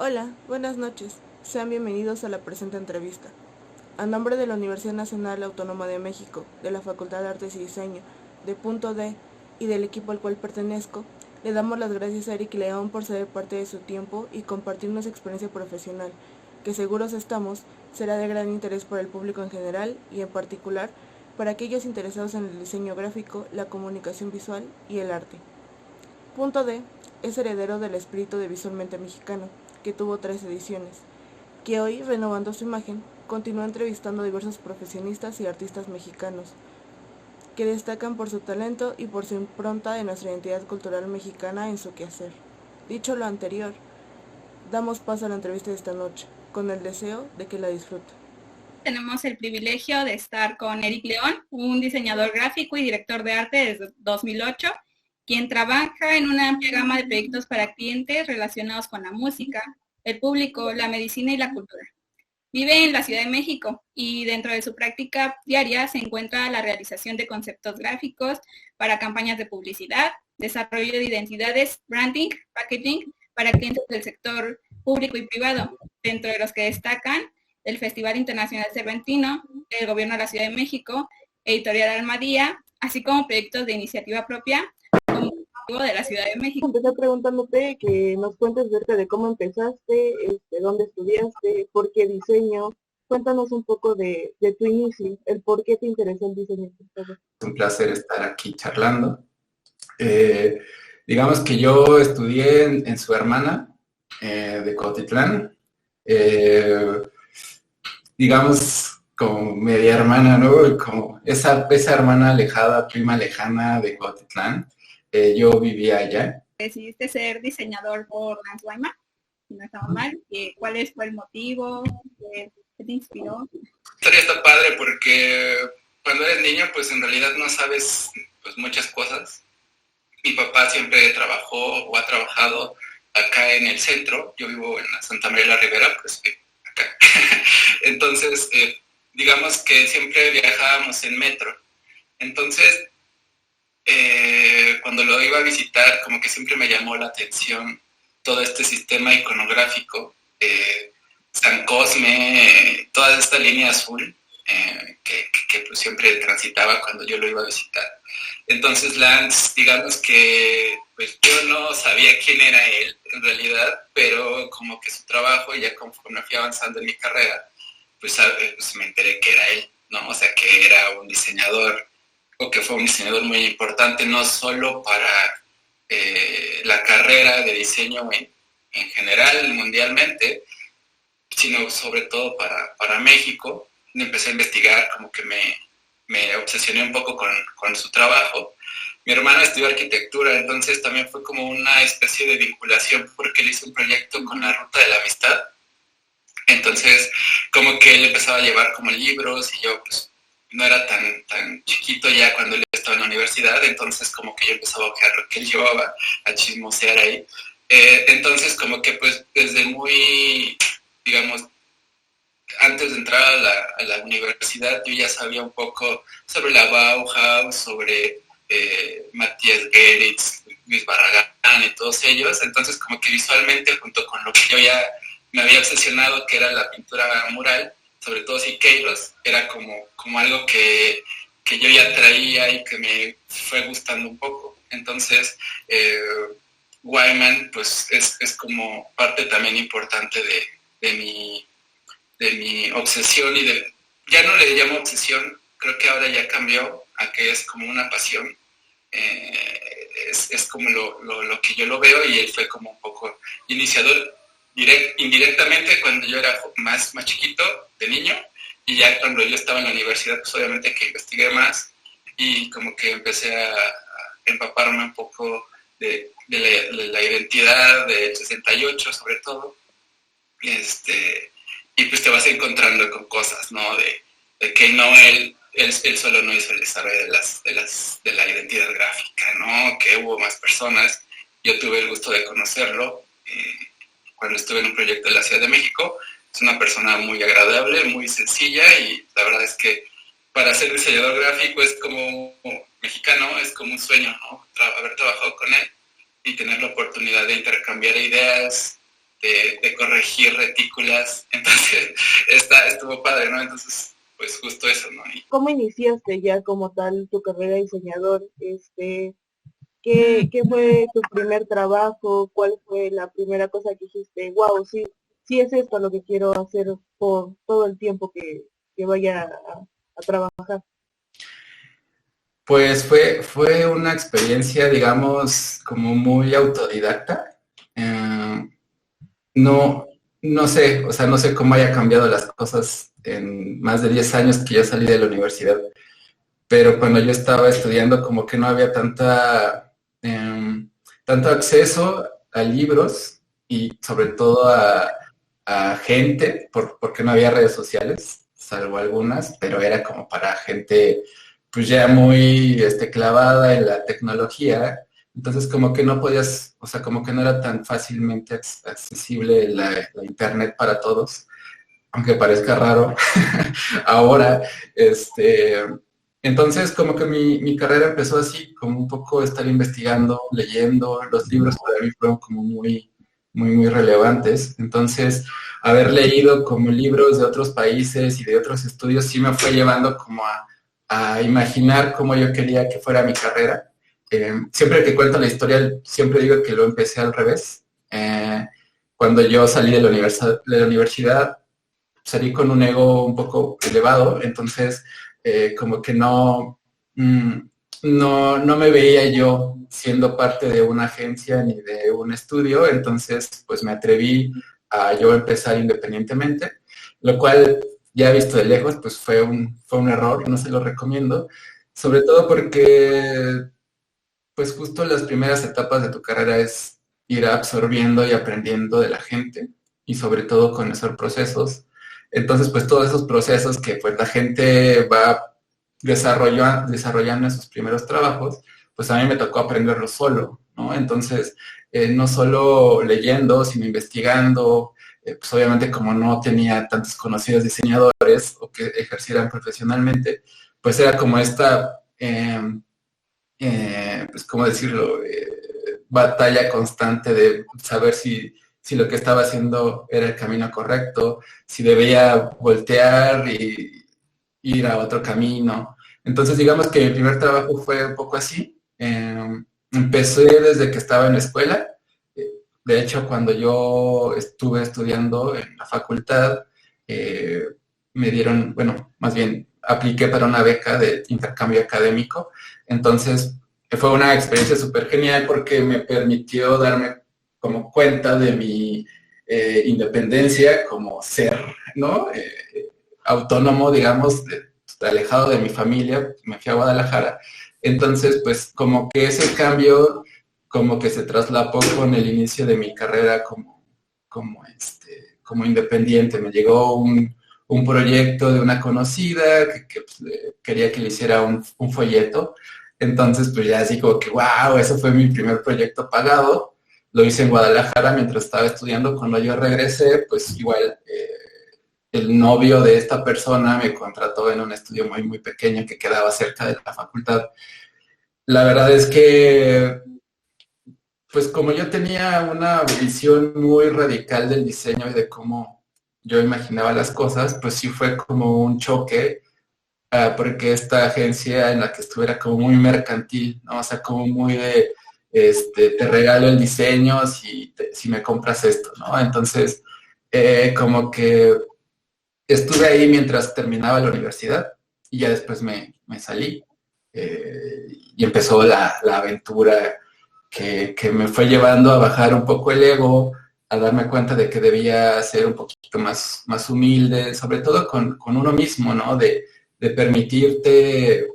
Hola, buenas noches. Sean bienvenidos a la presente entrevista. A nombre de la Universidad Nacional Autónoma de México, de la Facultad de Artes y Diseño, de Punto D y del equipo al cual pertenezco, le damos las gracias a Eric León por ceder parte de su tiempo y compartirnos su experiencia profesional, que seguros estamos será de gran interés para el público en general y en particular para aquellos interesados en el diseño gráfico, la comunicación visual y el arte. Punto D es heredero del espíritu de Visualmente Mexicano, que tuvo 3 ediciones, que hoy, renovando su imagen, continúa entrevistando a diversos profesionistas y artistas mexicanos, que destacan por su talento y por su impronta de nuestra identidad cultural mexicana en su quehacer. Dicho lo anterior, damos paso a la entrevista de esta noche, con el deseo de que la disfruten. Tenemos el privilegio de estar con Eric León, un diseñador gráfico y director de arte desde 2008, quien trabaja en una amplia gama de proyectos para clientes relacionados con la música, el público, la medicina y la cultura. Vive en la Ciudad de México y dentro de su práctica diaria se encuentra la realización de conceptos gráficos para campañas de publicidad, desarrollo de identidades, branding, packaging para clientes del sector público y privado, dentro de los que destacan el Festival Internacional Cervantino, el Gobierno de la Ciudad de México, Editorial Almadía, así como proyectos de iniciativa propia como de la Ciudad de México. Empecé preguntándote que nos cuentes acerca de cómo empezaste, dónde estudiaste, por qué diseño. Cuéntanos un poco de tu inicio, el por qué te interesó el diseño. Es un placer estar aquí charlando. Digamos que yo estudié en su hermana de Cotitlán, digamos como media hermana, ¿no? Como esa hermana alejada, prima lejana de Cotitlán. Yo vivía allá. Decidiste ser diseñador por Lance Wyman, si no estaba mal. ¿Cuál fue el motivo? ¿Qué te inspiró? La historia está padre porque cuando eres niño, pues en realidad no sabes pues, muchas cosas. Mi papá siempre trabajó o ha trabajado acá en el centro. Yo vivo en la Santa María de la Ribera, pues acá. Entonces, digamos que siempre viajábamos en metro. Entonces, cuando lo iba a visitar, como que siempre me llamó la atención todo este sistema iconográfico, San Cosme, toda esta línea azul que pues siempre transitaba cuando yo lo iba a visitar. Entonces Lance, digamos que pues yo no sabía quién era él en realidad, pero como que su trabajo, ya conforme fui avanzando en mi carrera, pues me enteré que era él, ¿no? O sea, que era un diseñador, o que fue un diseñador muy importante, no solo para la carrera de diseño en general, mundialmente, sino sobre todo para México. Empecé a investigar, como que me obsesioné un poco con su trabajo. Mi hermano estudió arquitectura, entonces también fue como una especie de vinculación porque él hizo un proyecto con la Ruta de la Amistad. Entonces, como que él empezaba a llevar como libros y yo pues no era tan chiquito ya cuando él estaba en la universidad, entonces como que yo empezaba a buscar lo que él llevaba, a chismosear ahí. Entonces como que pues desde muy, digamos, antes de entrar a la universidad yo ya sabía un poco sobre la Bauhaus, sobre Matías Geritz, Luis Barragán y todos ellos, entonces como que visualmente junto con lo que yo ya me había obsesionado, que era la pintura mural, sobre todo Siqueiros, era como algo que yo ya traía y que me fue gustando un poco. Entonces, Wyman pues es como parte también importante de mi obsesión ya no le llamo obsesión, creo que ahora ya cambió a que es como una pasión. Es como lo que yo lo veo, y él fue como un poco iniciador indirectamente cuando yo era más chiquito, de niño, y ya cuando yo estaba en la universidad, pues obviamente que investigué más y como que empecé a empaparme un poco de la identidad del 68 sobre todo, y pues te vas encontrando con cosas, ¿no? De que no él solo no hizo el desarrollo de la identidad gráfica, ¿no? Que hubo más personas. Yo tuve el gusto de conocerlo cuando estuve en un proyecto de la Ciudad de México. Es una persona muy agradable, muy sencilla, y la verdad es que para ser diseñador gráfico es como mexicano, es como un sueño, ¿no? Haber trabajado con él y tener la oportunidad de intercambiar ideas, de corregir retículas. Entonces, estuvo padre, ¿no? Entonces, pues justo eso, ¿no? ¿Cómo iniciaste ya como tal tu carrera de diseñador? ¿Qué fue tu primer trabajo? ¿Cuál fue la primera cosa que dijiste? Wow, sí, sí es esto lo que quiero hacer por todo el tiempo que vaya a trabajar. Pues fue una experiencia, digamos, como muy autodidacta. No, no sé, o sea, no sé cómo haya cambiado las cosas en más de 10 años que yo salí de la universidad, pero cuando yo estaba estudiando como que no había tanto acceso a libros y sobre todo a gente, porque no había redes sociales, salvo algunas, pero era como para gente pues ya muy clavada en la tecnología. Entonces como que no podías, o sea, como que no era tan fácilmente accesible la internet para todos, aunque parezca raro ahora. Entonces como que mi carrera empezó así, como un poco estar investigando, leyendo. Los libros para mí fueron como muy relevantes. Entonces, haber leído como libros de otros países y de otros estudios sí me fue llevando como a imaginar cómo yo quería que fuera mi carrera. Siempre que cuento la historia, siempre digo que lo empecé al revés. Cuando yo salí de la universidad, salí con un ego un poco elevado, entonces como que no me veía yo siendo parte de una agencia ni de un estudio, entonces pues me atreví a yo empezar independientemente, lo cual ya visto de lejos pues fue un error, no se lo recomiendo, sobre todo porque pues justo las primeras etapas de tu carrera es ir absorbiendo y aprendiendo de la gente y sobre todo conocer procesos. Entonces, pues todos esos procesos que pues la gente va desarrollando en sus primeros trabajos, pues a mí me tocó aprenderlo solo, ¿no? Entonces, no solo leyendo, sino investigando, pues obviamente como no tenía tantos conocidos diseñadores o que ejercieran profesionalmente, pues era como esta pues, ¿cómo decirlo? Batalla constante de saber si lo que estaba haciendo era el camino correcto, si debía voltear y ir a otro camino. Entonces, digamos que mi primer trabajo fue un poco así. Empecé desde que estaba en la escuela. De hecho, cuando yo estuve estudiando en la facultad, me dieron, bueno, más bien apliqué para una beca de intercambio académico. Entonces, fue una experiencia súper genial porque me permitió darme como cuenta de mi independencia como ser, ¿no? Autónomo, digamos, alejado de mi familia. Me fui a Guadalajara. Entonces, pues como que ese cambio como que se traslapó con el inicio de mi carrera como independiente. Me llegó un proyecto de una conocida que pues, quería que le hiciera un folleto. Entonces, pues ya así como que, wow, eso fue mi primer proyecto pagado. Lo hice en Guadalajara mientras estaba estudiando. Cuando yo regresé, pues igual el novio de esta persona me contrató en un estudio muy pequeño que quedaba cerca de la facultad. La verdad es que, pues como yo tenía una visión muy radical del diseño y de cómo yo imaginaba las cosas, pues sí fue como un choque, porque esta agencia en la que estuve era como muy mercantil, ¿no? O sea, como muy de, te regalo el diseño si me compras esto, ¿no? Entonces, como que estuve ahí mientras terminaba la universidad y ya después me salí, y empezó la aventura que me fue llevando a bajar un poco el ego, a darme cuenta de que debía ser un poquito más humilde, sobre todo con uno mismo, ¿no? De permitirte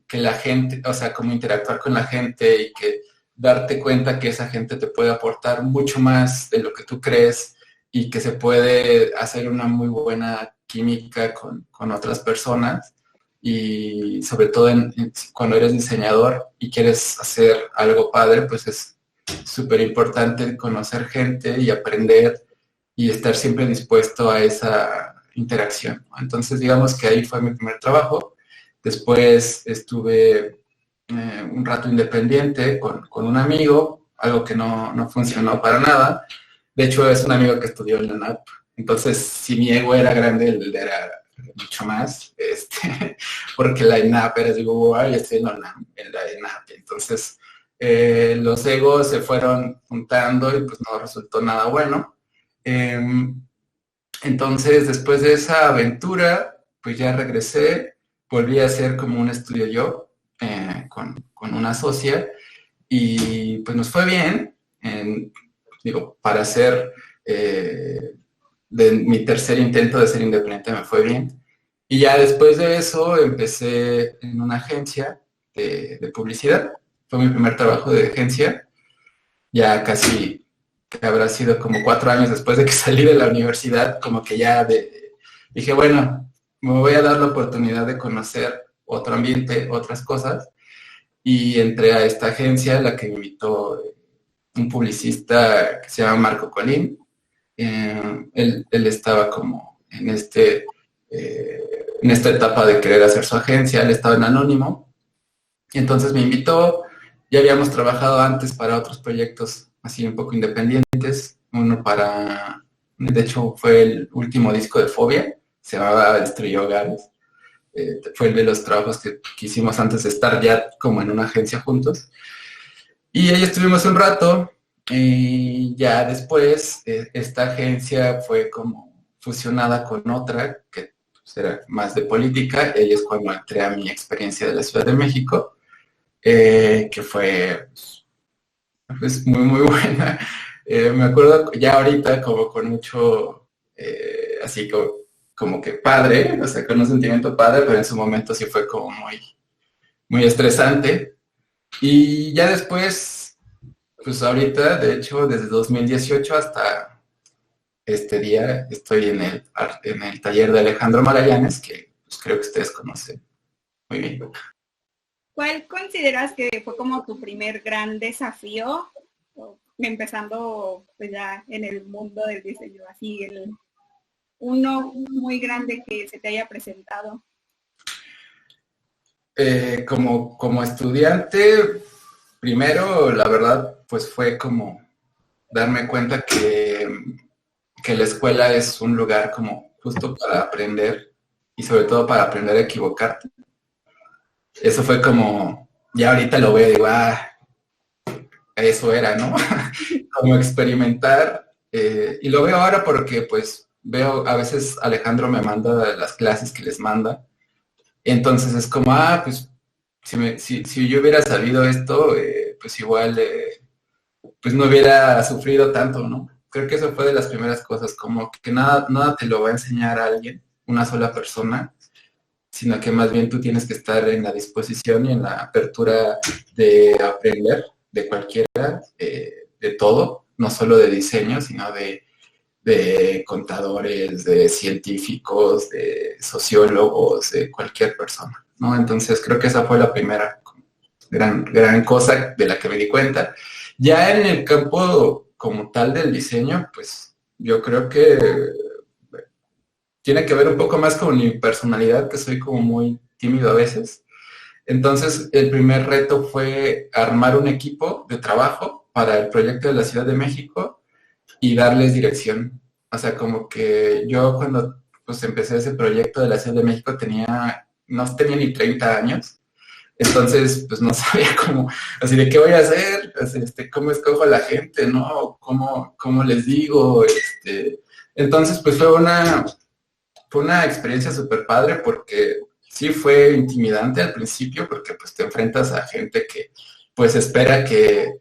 que la gente, o sea, como interactuar con la gente y que darte cuenta que esa gente te puede aportar mucho más de lo que tú crees y que se puede hacer una muy buena química con otras personas. Y sobre todo cuando eres diseñador y quieres hacer algo padre, pues es súper importante conocer gente y aprender y estar siempre dispuesto a esa interacción. Entonces, digamos que ahí fue mi primer trabajo. Después estuve un rato independiente con un amigo, algo que no funcionó para nada. De hecho, es un amigo que estudió en la UNAP. Entonces, si mi ego era grande, él era mucho más, porque la ENAP era, digo, ay, estoy en la ENAP. Entonces, los egos se fueron juntando y pues no resultó nada bueno. Entonces, después de esa aventura, pues ya regresé, volví a hacer como un estudio yo, con una socia, y pues nos fue bien, digo, para hacer de mi tercer intento de ser independiente me fue bien. Y ya después de eso empecé en una agencia de publicidad. Fue mi primer trabajo de agencia, ya casi que habrá sido como 4 años después de que salí de la universidad, como que ya dije, bueno, me voy a dar la oportunidad de conocer otro ambiente, otras cosas, y entré a esta agencia, la que me invitó un publicista que se llama Marco Colín. Él estaba como en esta etapa de querer hacer su agencia, él estaba en Anónimo, y entonces me invitó. Ya habíamos trabajado antes para otros proyectos así un poco independientes, uno de hecho fue el último disco de Fobia, se llamaba Destruyó Hogares. Fue el de los trabajos que hicimos antes de estar ya como en una agencia juntos. Y ahí estuvimos un rato, y ya después esta agencia fue como fusionada con otra, que pues, era más de política, y ahí es cuando entré a mi experiencia de la Ciudad de México, que fue pues, muy, muy buena. Me acuerdo ya ahorita como con mucho, así como que padre, o sea, con un sentimiento padre, pero en su momento sí fue como muy, muy estresante. Y ya después, pues ahorita, de hecho, desde 2018 hasta este día, estoy en el taller de Alejandro Magallanes, que pues, creo que ustedes conocen muy bien. ¿Cuál consideras que fue como tu primer gran desafío, empezando pues ya en el mundo del diseño, así uno muy grande que se te haya presentado? Como estudiante, primero, la verdad, pues fue como darme cuenta que la escuela es un lugar como justo para aprender y sobre todo para aprender a equivocarte. Eso fue como, ya ahorita lo veo y digo, eso era, ¿no? Como experimentar. Y lo veo ahora porque pues veo, a veces Alejandro me manda las clases que les manda. Entonces es como, pues si yo hubiera sabido esto, pues igual, pues no hubiera sufrido tanto, ¿no? Creo que eso fue de las primeras cosas, como que nada te lo va a enseñar a alguien, una sola persona, sino que más bien tú tienes que estar en la disposición y en la apertura de aprender de cualquiera, de todo, no solo de diseño, sino de contadores, de científicos, de sociólogos, de cualquier persona, ¿no? Entonces creo que esa fue la primera gran cosa de la que me di cuenta. Ya en el campo como tal del diseño, pues yo creo que tiene que ver un poco más con mi personalidad, que soy como muy tímido a veces. Entonces, el primer reto fue armar un equipo de trabajo para el proyecto de la Ciudad de México y darles dirección. O sea, como que yo cuando pues, empecé ese proyecto de la Ciudad de México no tenía ni 30 años. Entonces, pues no sabía cómo, así de qué voy a hacer, así, cómo escojo a la gente, ¿no? ¿Cómo les digo? Entonces, pues fue una experiencia súper padre porque sí fue intimidante al principio porque pues te enfrentas a gente que pues espera que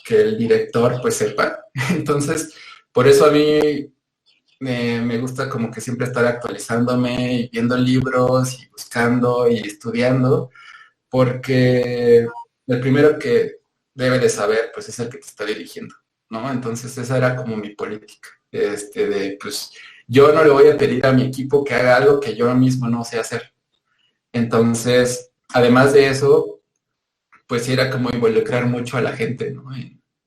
el director pues sepa. Entonces, por eso a mí me gusta como que siempre estar actualizándome y viendo libros y buscando y estudiando, porque el primero que debe de saber pues es el que te está dirigiendo, ¿no? Entonces esa era como mi política, pues yo no le voy a pedir a mi equipo que haga algo que yo mismo no sé hacer. Entonces, además de eso, pues era como involucrar mucho a la gente, ¿no?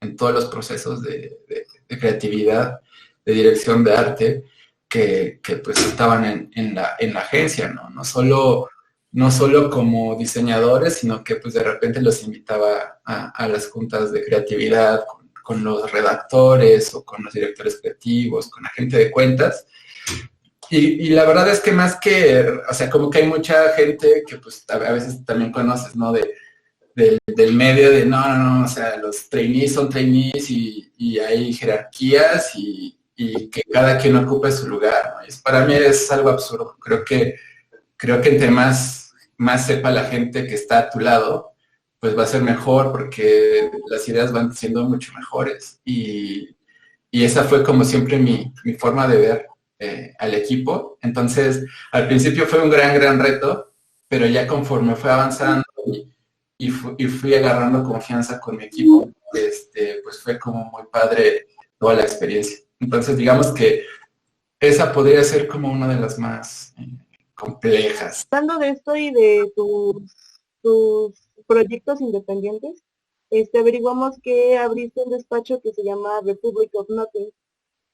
En todos los procesos de creatividad, de dirección de arte, que pues estaban en la agencia, ¿no? No solo como diseñadores, sino que pues de repente los invitaba a las juntas de creatividad con los redactores o con los directores creativos, con la gente de cuentas. Y la verdad es que más que, o sea, como que hay mucha gente que pues a veces también conoces, ¿no? Del medio de, no, o sea, los trainees son trainees y hay jerarquías y que cada quien ocupe su lugar, ¿no? Para mí es algo absurdo. Creo que entre más sepa la gente que está a tu lado, pues va a ser mejor porque las ideas van siendo mucho mejores. Y esa fue como siempre mi forma de ver al equipo. Entonces, al principio fue un gran reto, pero ya conforme fue avanzando y fui agarrando confianza con mi equipo, pues fue como muy padre toda la experiencia. Entonces, digamos que esa podría ser como una de las más complejas. Hablando de esto y de tus proyectos independientes, averiguamos que abriste un despacho que se llama Republic of Nothing.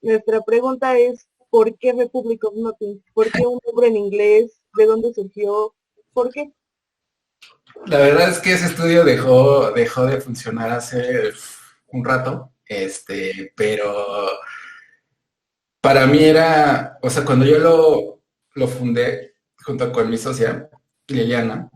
Nuestra pregunta es, ¿por qué Republic of Nothing? ¿Por qué un nombre en inglés? ¿De dónde surgió? ¿Por qué? La verdad es que ese estudio dejó de funcionar hace un rato, pero para mí era, o sea, cuando yo lo fundé junto con mi socia, Liliana,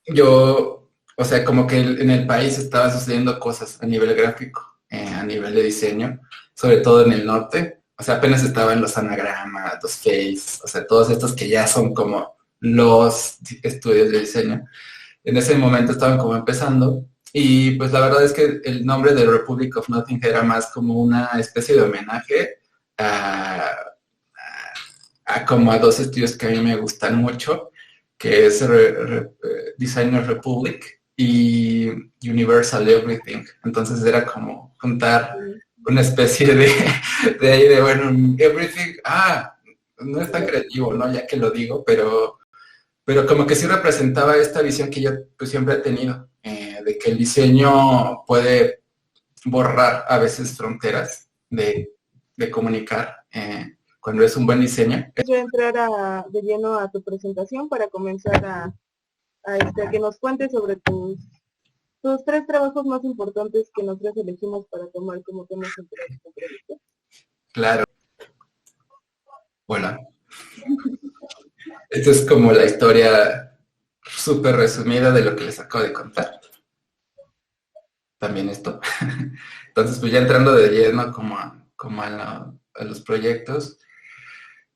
yo, o sea, como que en el país estaban sucediendo cosas a nivel gráfico, a nivel de diseño, sobre todo en el norte. O sea, apenas estaban los anagramas, los Face, o sea, todos estos que ya son como los estudios de diseño. En ese momento estaban como empezando y pues la verdad es que el nombre de Republic of Nothing era más como una especie de homenaje como a dos estudios que a mí me gustan mucho, que es Designer Republic y Universal Everything. Entonces era como juntar una especie de ahí de, bueno, Everything, no es tan creativo, ¿no? Ya que lo digo, pero como que sí representaba esta visión que yo pues siempre he tenido, de que el diseño puede borrar a veces fronteras de comunicar cuando es un buen diseño. Voy a entrar de lleno a tu presentación para comenzar a que nos cuentes sobre tus 3 trabajos más importantes que nosotros elegimos para tomar como tema central de esta entrevista. Claro. Bueno. Esta es como la historia súper resumida de lo que les acabo de contar. También esto. Entonces, pues ya entrando de lleno como a los proyectos,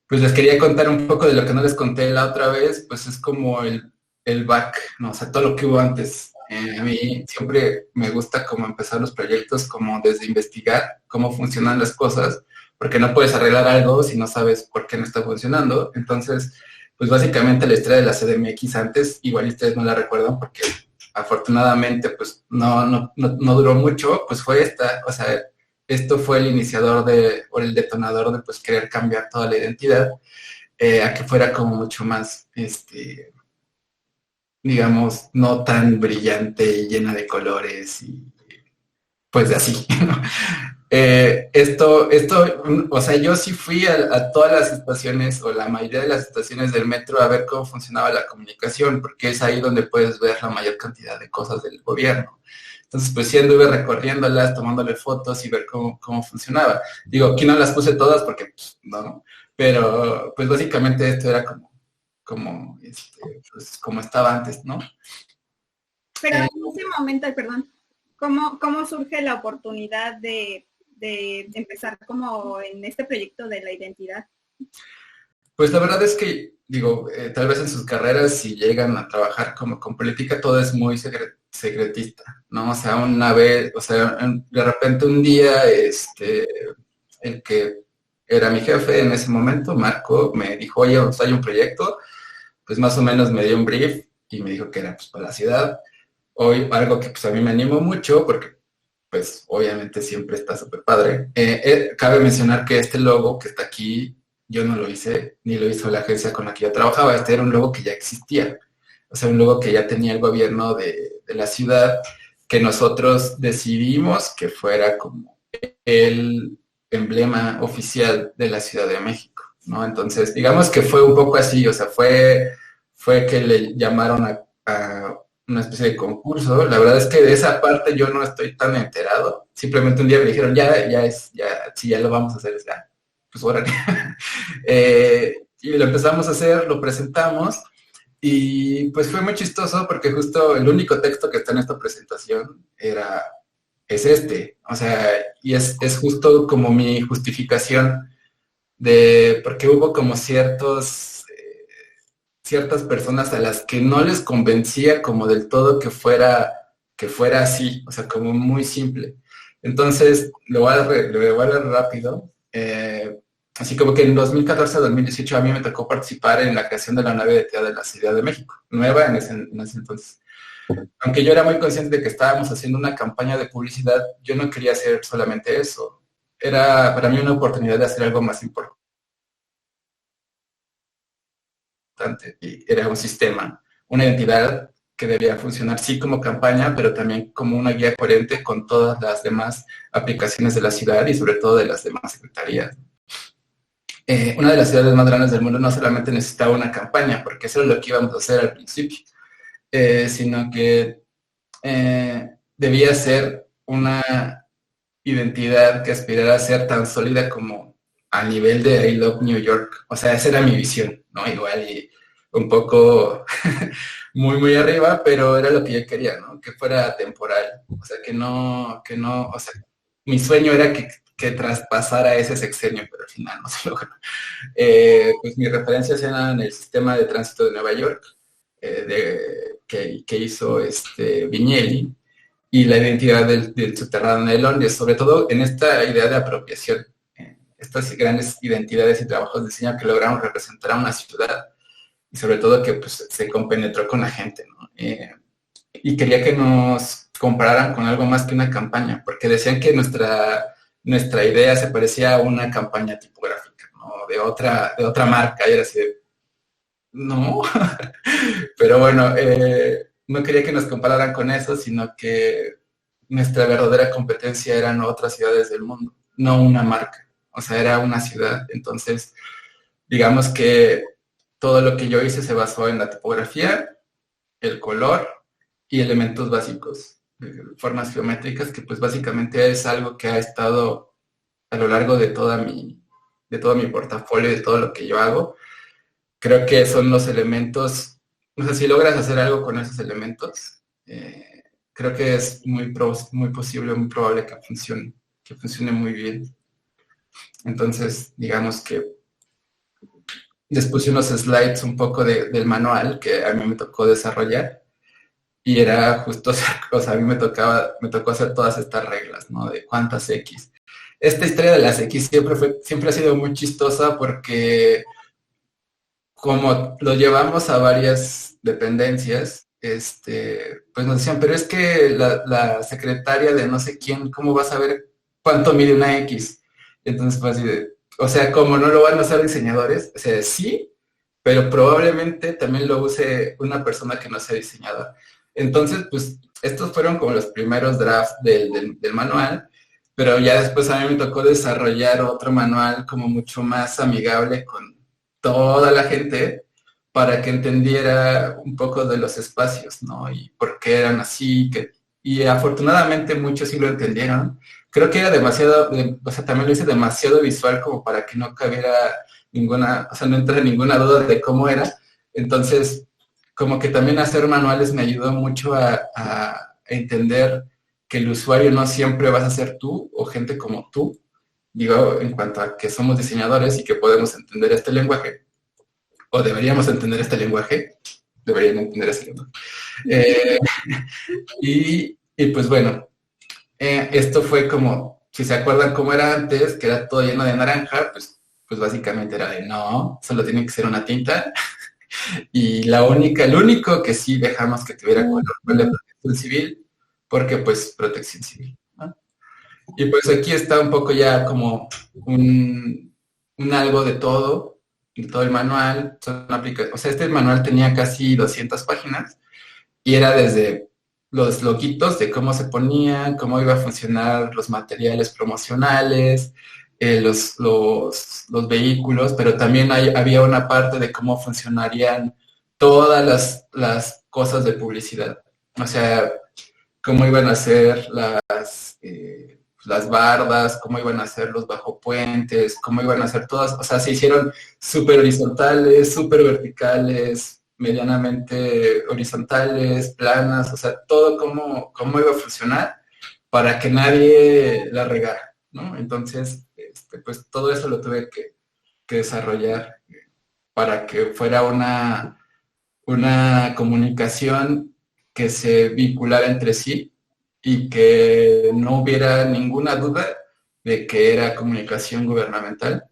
pues les quería contar un poco de lo que no les conté la otra vez, pues es como el back, ¿no? O sea, todo lo que hubo antes. A mí siempre me gusta como empezar los proyectos como desde investigar cómo funcionan las cosas, porque no puedes arreglar algo si no sabes por qué no está funcionando. Entonces, pues básicamente la historia de la CDMX antes, igual ustedes no la recuerdan porque afortunadamente pues no duró mucho, pues fue esta, o sea, esto fue el iniciador o el detonador de pues querer cambiar toda la identidad a que fuera como mucho más, digamos, no tan brillante y llena de colores y pues de así, ¿no? Esto, o sea, yo sí fui a todas las estaciones o la mayoría de las estaciones del metro a ver cómo funcionaba la comunicación, porque es ahí donde puedes ver la mayor cantidad de cosas del gobierno. Entonces, pues sí anduve recorriéndolas, tomándole fotos y ver cómo funcionaba. Digo, aquí no las puse todas porque, pues, no, pero pues básicamente esto era pues, como estaba antes, ¿no? Pero en ese momento, perdón, ¿cómo surge la oportunidad de empezar como en este proyecto de la identidad? Pues la verdad es que, digo, tal vez en sus carreras si llegan a trabajar como con política todo es muy secretista, ¿no? O sea, una vez, o sea, de repente un día, el que era mi jefe en ese momento, Marco, me dijo, oye, hay un proyecto, pues más o menos me dio un brief y me dijo que era pues para la ciudad. Hoy algo que pues a mí me animó mucho porque pues obviamente siempre está súper padre. Cabe mencionar que este logo que está aquí, yo no lo hice, ni lo hizo la agencia con la que yo trabajaba. Este era un logo que ya existía. O sea, un logo que ya tenía el gobierno de la ciudad, que nosotros decidimos que fuera como el emblema oficial de la Ciudad de México, ¿no? Entonces, digamos que fue un poco así, o sea, fue que le llamaron a una especie de concurso. La verdad es que de esa parte yo no estoy tan enterado. Simplemente un día me dijeron, si ya lo vamos a hacer, ya, pues órale. Y lo empezamos a hacer, lo presentamos, y pues fue muy chistoso porque justo el único texto que está en esta presentación es este. O sea, y es justo como mi justificación porque hubo como ciertas personas a las que no les convencía como del todo que fuera así, o sea, como muy simple. Entonces, lo voy a leer rápido. Así como que en 2014-2018 a mí me tocó participar en la creación de la nave de TEA de la Ciudad de México, nueva en ese entonces. Aunque yo era muy consciente de que estábamos haciendo una campaña de publicidad, yo no quería hacer solamente eso. Era para mí una oportunidad de hacer algo más importante. Y era un sistema, una identidad que debía funcionar sí como campaña, pero también como una guía coherente con todas las demás aplicaciones de la ciudad y sobre todo de las demás secretarías. Una de las ciudades más grandes del mundo no solamente necesitaba una campaña, porque eso es lo que íbamos a hacer al principio, sino que debía ser una identidad que aspirara a ser tan sólida como a nivel de I Love New York. O sea, esa era mi visión, ¿no? Igual y un poco muy arriba, pero era lo que yo quería, ¿no? Que fuera temporal. O sea, que no, o sea, mi sueño era que traspasara ese sexenio, pero al final no se logró. Pues mis referencias eran el sistema de tránsito de Nueva York, que hizo Vignelli, y la identidad del subterráneo de Londres, sobre todo en esta idea de apropiación, estas grandes identidades y trabajos de diseño que lograron representar a una ciudad, y sobre todo que pues, se compenetró con la gente, ¿no? Y quería que nos compararan con algo más que una campaña, porque decían que nuestra idea se parecía a una campaña tipográfica, ¿no? De otra marca, y era así de, no, pero bueno, no quería que nos compararan con eso, sino que nuestra verdadera competencia eran otras ciudades del mundo, no una marca, o sea, era una ciudad. Entonces, digamos que todo lo que yo hice se basó en la tipografía, el color y elementos básicos, formas geométricas, que pues básicamente es algo que ha estado a lo largo de todo mi portafolio, de todo lo que yo hago. Creo que son los elementos, o sea, si logras hacer algo con esos elementos, creo que es muy posible, muy probable que funcione muy bien. Entonces, digamos que les puse unos slides un poco del manual que a mí me tocó desarrollar, y era justo, o sea, a mí me tocó hacer todas estas reglas, ¿no? De cuántas X. Esta historia de las X siempre ha sido muy chistosa porque como lo llevamos a varias dependencias, pues nos decían, pero es que la secretaria de no sé quién, ¿cómo va a saber cuánto mide una X? Entonces fue así de, o sea, como no lo van a usar diseñadores, o sea, sí, pero probablemente también lo use una persona que no sea diseñadora. Entonces, pues, estos fueron como los primeros drafts del manual, pero ya después a mí me tocó desarrollar otro manual como mucho más amigable con toda la gente para que entendiera un poco de los espacios, ¿no? Y por qué eran así, y afortunadamente muchos sí lo entendieron. Creo que era demasiado, o sea, también lo hice demasiado visual como para que no cabiera no entrara ninguna duda de cómo era. Entonces, como que también hacer manuales me ayudó mucho a entender que el usuario no siempre vas a ser tú o gente como tú, digo, en cuanto a que somos diseñadores y que podemos entender este lenguaje, o deberíamos entender este lenguaje, deberían entender ese lenguaje. Y pues bueno, esto fue como, si se acuerdan cómo era antes, que era todo lleno de naranja, pues básicamente era de no, solo tiene que ser una tinta. Y el único que sí dejamos que tuviera color fue el de protección civil, porque pues protección civil, ¿no? Y pues aquí está un poco ya como un algo de todo el manual. O sea, este manual tenía casi 200 páginas y era desde los loguitos de cómo se ponían, cómo iba a funcionar los materiales promocionales, los vehículos, pero también había una parte de cómo funcionarían todas las cosas de publicidad. O sea, cómo iban a ser las bardas, cómo iban a ser los bajopuentes, cómo iban a ser todas, o sea, se hicieron súper horizontales, súper verticales, medianamente horizontales, planas, o sea, todo cómo iba a funcionar para que nadie la regara, ¿no? Entonces, pues todo eso lo tuve que desarrollar para que fuera una comunicación que se vinculara entre sí y que no hubiera ninguna duda de que era comunicación gubernamental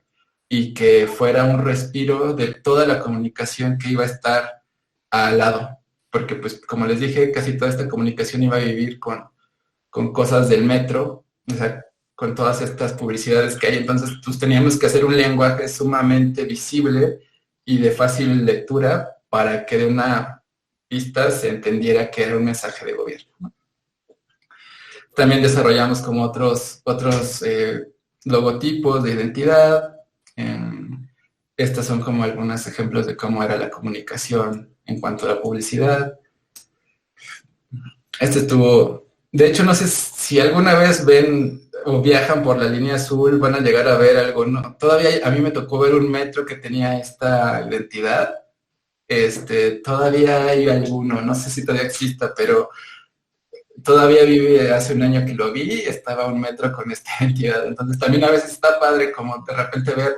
y que fuera un respiro de toda la comunicación que iba a estar al lado. Porque, pues, como les dije, casi toda esta comunicación iba a vivir con cosas del metro, o sea, con todas estas publicidades que hay. Entonces, pues teníamos que hacer un lenguaje sumamente visible y de fácil lectura para que de una vista se entendiera que era un mensaje de gobierno, ¿no? También desarrollamos como otros logotipos de identidad. Estos son como algunos ejemplos de cómo era la comunicación en cuanto a la publicidad. De hecho, no sé si alguna vez ven o viajan por la línea azul, van a llegar a ver algo, ¿no? Todavía a mí me tocó ver un metro que tenía esta identidad. Todavía hay alguno, no sé si todavía exista, pero todavía vive hace un año que lo vi, estaba un metro con esta identidad. Entonces también a veces está padre como de repente ver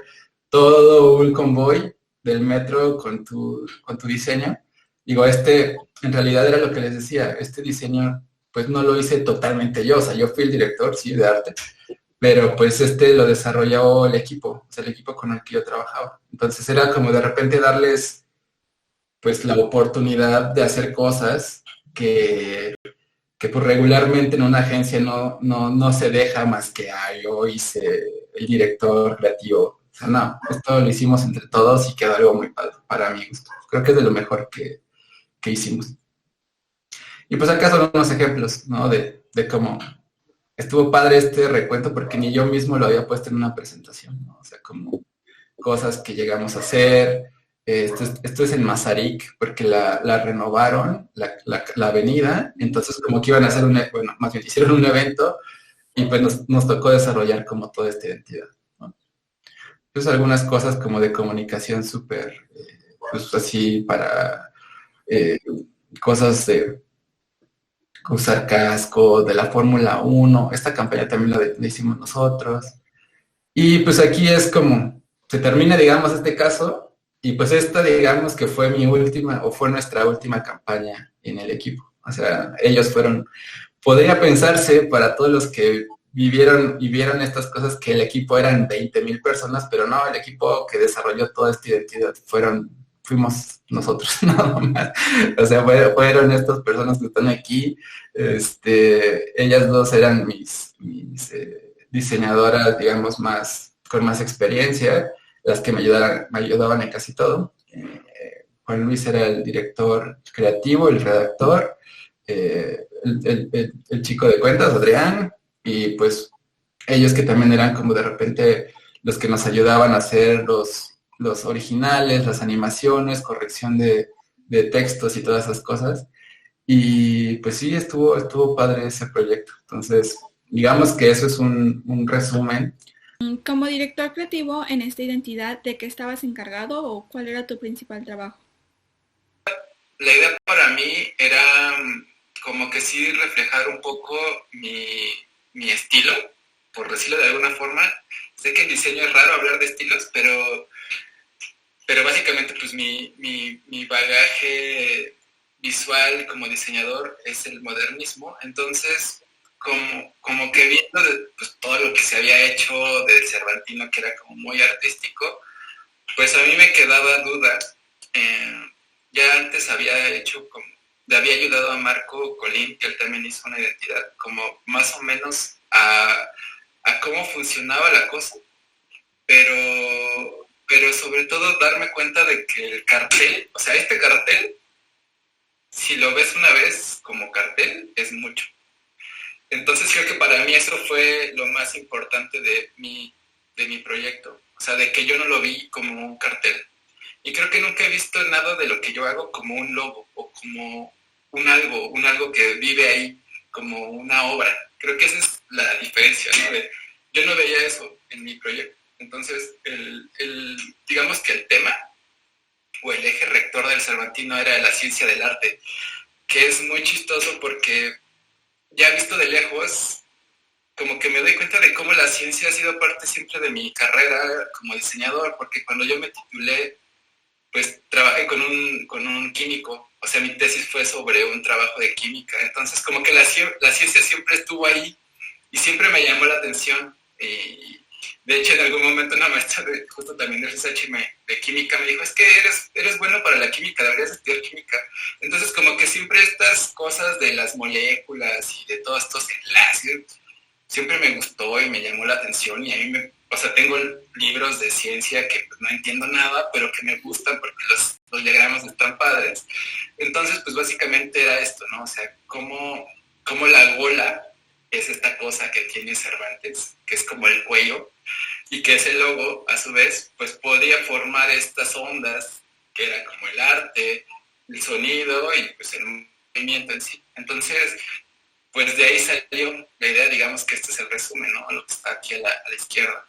todo un convoy del metro con tu diseño. Digo, en realidad era lo que les decía, este diseño pues no lo hice totalmente yo, o sea, yo fui el director, sí, de arte, pero pues lo desarrolló el equipo, o sea, el equipo con el que yo trabajaba. Entonces era como de repente darles pues la oportunidad de hacer cosas que pues regularmente en una agencia no se deja más que, yo hice el director creativo. O sea, no, esto lo hicimos entre todos y quedó algo muy padre para mi gusto. Creo que es de lo mejor que hicimos. Y pues acá son unos ejemplos, ¿no? De cómo estuvo padre este recuento porque ni yo mismo lo había puesto en una presentación, ¿no? O sea, como cosas que llegamos a hacer. Esto es en Mazarik, porque la renovaron, la avenida, entonces como que iban a hacer bueno, más bien hicieron un evento y pues nos tocó desarrollar como toda esta identidad, ¿no? Entonces algunas cosas como de comunicación súper, pues así para cosas de usar casco, de la Fórmula 1, esta campaña también la hicimos nosotros. Y pues aquí es como, se termina, digamos, este caso, y pues esta, digamos, que fue mi última, o fue nuestra última campaña en el equipo. O sea, ellos fueron, podría pensarse para todos los que vivieron y vieron estas cosas que el equipo eran 20,000 personas, pero no, el equipo que desarrolló toda esta identidad fuimos nosotros, nada más. O sea, fueron estas personas que están aquí. Ellas dos eran mis diseñadoras, digamos, con más experiencia, las que me ayudaban en casi todo. Juan Luis era el director creativo, el redactor, el chico de cuentas, Adrián, y pues ellos que también eran como de repente los que nos ayudaban a hacer los originales, las animaciones, corrección de textos y todas esas cosas. Y pues sí, estuvo padre ese proyecto. Entonces, digamos que eso es un resumen. Como director creativo en esta identidad, ¿de qué estabas encargado o cuál era tu principal trabajo? La idea para mí era como que sí reflejar un poco mi estilo, por decirlo de alguna forma. Sé que en diseño es raro hablar de estilos, pero básicamente pues mi bagaje visual como diseñador es el modernismo. Entonces, como que viendo pues, todo lo que se había hecho de Cervantino, que era como muy artístico, pues a mí me quedaba duda. Ya antes le había ayudado a Marco Colín, que él también hizo una identidad, como más o menos a cómo funcionaba la cosa, pero sobre todo darme cuenta de que el cartel, o sea, este cartel, si lo ves una vez como cartel, es mucho. Entonces creo que para mí eso fue lo más importante de mi proyecto, o sea, de que yo no lo vi como un cartel. Y creo que nunca he visto nada de lo que yo hago como un logo o como un algo que vive ahí como una obra. Creo que esa es la diferencia, ¿no? Yo no veía eso en mi proyecto. Entonces, digamos que el tema o el eje rector del Cervantino era la ciencia del arte, que es muy chistoso porque ya visto de lejos, como que me doy cuenta de cómo la ciencia ha sido parte siempre de mi carrera como diseñador, porque cuando yo me titulé, pues trabajé con un químico, o sea, mi tesis fue sobre un trabajo de química, entonces como que la ciencia siempre estuvo ahí y siempre me llamó la atención. Y de hecho, en algún momento una maestra justo también de research de química me dijo, es que eres bueno para la química, deberías estudiar química. Entonces, como que siempre estas cosas de las moléculas y de todos estos enlaces, siempre me gustó y me llamó la atención y a mí o sea, tengo libros de ciencia que pues, no entiendo nada, pero que me gustan porque los diagramas están padres. Entonces, pues básicamente era esto, ¿no? O sea, cómo la gola es esta cosa que tiene Cervantes, que es como el cuello, y que ese logo, a su vez, pues podía formar estas ondas, que era como el arte, el sonido y pues el movimiento en sí. Entonces, pues de ahí salió la idea, digamos que este es el resumen, ¿no? Lo que está aquí a la izquierda.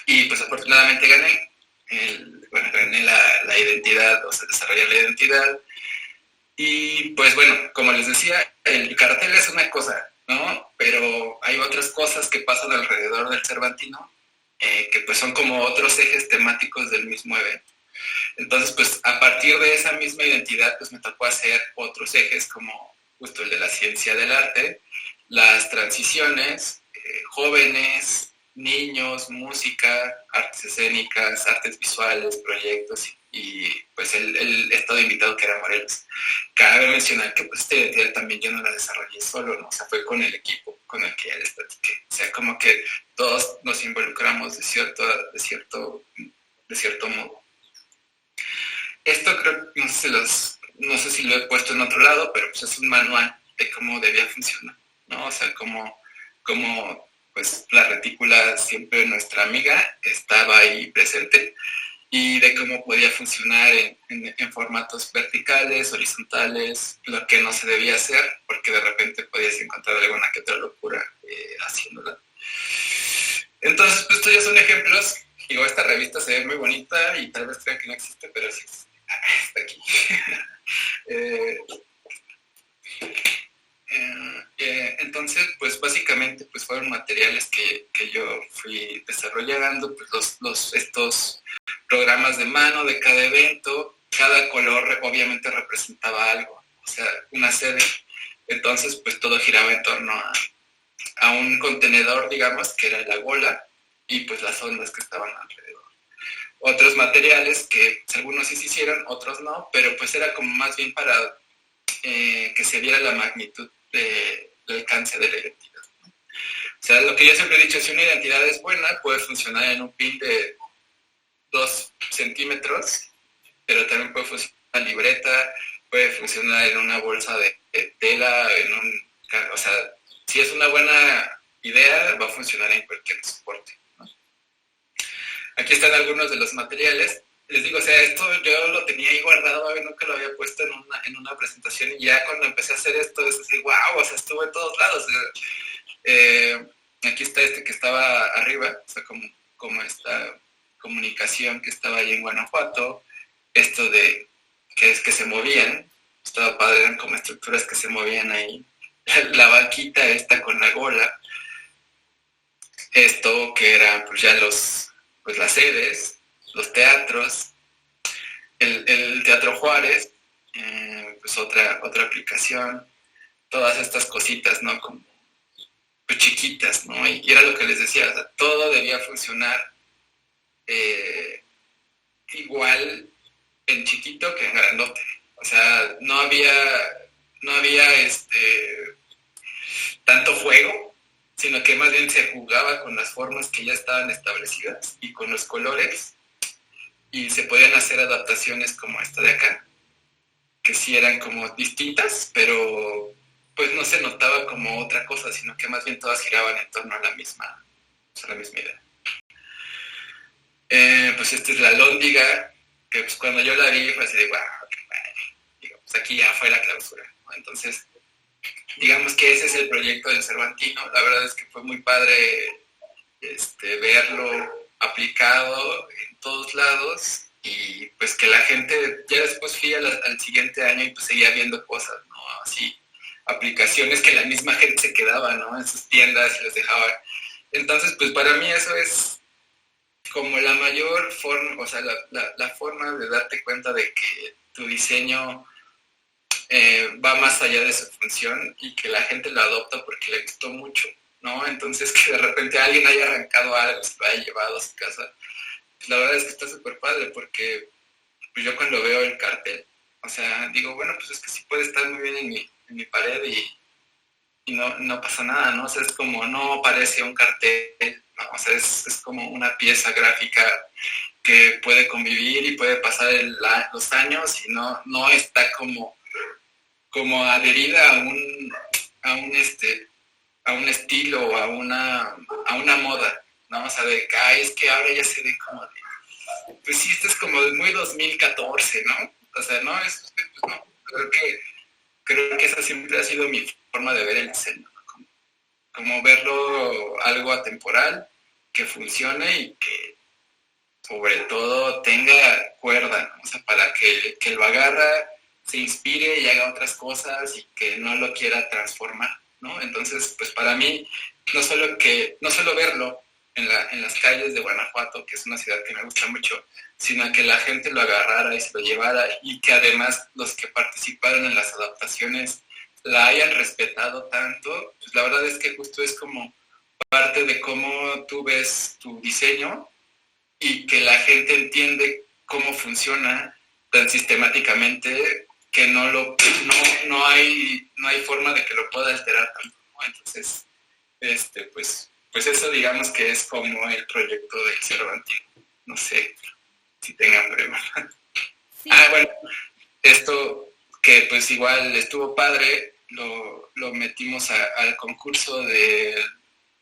Y pues afortunadamente gané la identidad, o sea, desarrollé la identidad. Y pues bueno, como les decía, el cartel es una cosa, ¿no? Pero hay otras cosas que pasan alrededor del Cervantino, que pues son como otros ejes temáticos del mismo evento. Entonces, pues a partir de esa misma identidad, pues me tocó hacer otros ejes como justo el de la ciencia del arte, las transiciones, jóvenes, niños, música, artes escénicas, artes visuales, proyectos y pues el estado invitado que era Morelos. Cabe mencionar que pues esta identidad también yo no la desarrollé solo, ¿no? O sea, fue con el equipo con el que ya les platiqué. O sea, como que todos nos involucramos de cierto modo. Esto creo, no sé si lo he puesto en otro lado, pero pues es un manual de cómo debía funcionar, ¿no? O sea, cómo pues la retícula, siempre nuestra amiga, estaba ahí presente y de cómo podía funcionar en formatos verticales, horizontales, lo que no se debía hacer, porque de repente podías encontrar alguna que otra locura haciéndola. Entonces, pues estos ya son ejemplos. Digo, esta revista se ve muy bonita y tal vez crean que no existe, pero sí está aquí. Entonces, pues básicamente pues fueron materiales que yo fui desarrollando, pues estos programas de mano de cada evento, cada color obviamente representaba algo, o sea, una sede. Entonces, pues todo giraba en torno a un contenedor, digamos, que era la gola, y pues las ondas que estaban alrededor. Otros materiales que pues, algunos sí se hicieron, otros no, pero pues era como más bien para que se viera la magnitud del alcance de la identidad, ¿no? O sea, lo que yo siempre he dicho, si una identidad es buena, puede funcionar en un pin de 2 centímetros, pero también puede funcionar en una libreta, puede funcionar en una bolsa de tela, o sea, si es una buena idea, va a funcionar en cualquier soporte, ¿no? Aquí están algunos de los materiales. Les digo, o sea, esto yo lo tenía ahí guardado, nunca lo había puesto en una presentación y ya cuando empecé a hacer esto, es así, wow, o sea, estuvo en todos lados. Aquí está este que estaba arriba, o sea, como esta comunicación que estaba ahí en Guanajuato, esto de que se movían, estaba padre, eran como estructuras que se movían ahí, la banquita esta con la gola, esto que era pues ya las sedes, los teatros, el Teatro Juárez, pues otra aplicación, todas estas cositas, ¿no? Como pues, chiquitas, ¿no? Y era lo que les decía, o sea, todo debía funcionar igual en chiquito que en grandote. O sea, no había tanto juego, sino que más bien se jugaba con las formas que ya estaban establecidas y con los colores, y se podían hacer adaptaciones como esta de acá, que sí eran como distintas, pero pues no se notaba como otra cosa, sino que más bien todas giraban en torno a la misma idea. Pues esta es la lóndiga, que pues cuando yo la vi fue así de, wow, qué padre. Digo, pues aquí ya fue la clausura. Entonces, digamos que ese es el proyecto del Cervantino. La verdad es que fue muy padre verlo aplicado en todos lados y pues que la gente, ya después fui al siguiente año y pues seguía viendo cosas, ¿no? Así, aplicaciones que la misma gente se quedaba, ¿no? En sus tiendas y los dejaba. Entonces, pues para mí eso es como la mayor forma, o sea, la forma de darte cuenta de que tu diseño va más allá de su función y que la gente lo adopta porque le gustó mucho, ¿no? Entonces que de repente alguien haya arrancado algo, se lo haya llevado a su casa, pues la verdad es que está súper padre porque pues yo cuando veo el cartel, o sea, digo, bueno, pues es que sí puede estar muy bien en mi pared y no pasa nada, ¿no? O sea, es como, no parece un cartel, ¿no? O sea, es como una pieza gráfica que puede convivir y puede pasar los años y no está como adherida a un estilo o a una moda, ¿no? O sea, de que, es que ahora ya se ve como de, pues sí, esto es como de muy 2014, ¿no? O sea, no, pues no, creo que esa siempre ha sido mi forma de ver el diseño, ¿no? Como verlo algo atemporal, que funcione y que sobre todo tenga cuerda, ¿no? O sea, para que lo agarra, se inspire y haga otras cosas y que no lo quiera transformar, ¿no? Entonces, pues para mí, no solo verlo en las calles de Guanajuato, que es una ciudad que me gusta mucho, sino que la gente lo agarrara y se lo llevara y que además los que participaron en las adaptaciones la hayan respetado tanto, pues la verdad es que justo es como parte de cómo tú ves tu diseño y que la gente entiende cómo funciona tan sistemáticamente que no hay forma de que lo pueda alterar tanto, ¿no? Entonces, pues eso digamos que es como el proyecto del Cervantino. No sé si tengan preguntas. Sí. Bueno, esto que pues igual estuvo padre, lo metimos al concurso del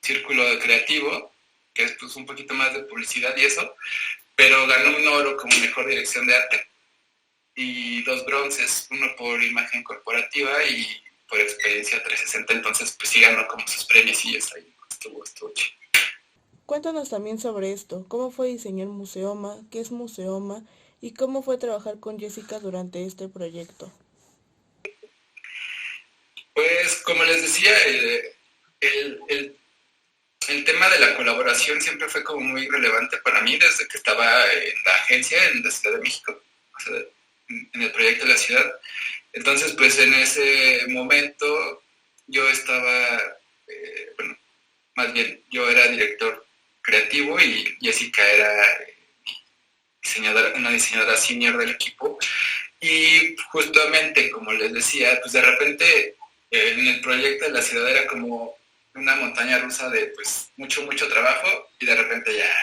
Círculo Creativo, que es pues un poquito más de publicidad y eso, pero ganó un oro como mejor dirección de arte y 2 bronces, uno por imagen corporativa y por experiencia 360, entonces pues sí ganó como sus premios y eso ahí estuvo chido. Cuéntanos también sobre esto, cómo fue diseñar Museoma, qué es Museoma y cómo fue trabajar con Jessica durante este proyecto. Pues como les decía, el tema de la colaboración siempre fue como muy relevante para mí desde que estaba en la agencia en la Ciudad de México, o sea, en el proyecto de la ciudad. Entonces, pues en ese momento yo estaba, más bien yo era director creativo y Jessica era una diseñadora senior del equipo. Y justamente, como les decía, pues de repente en el proyecto de la ciudad era como una montaña rusa de pues mucho trabajo y de repente ya.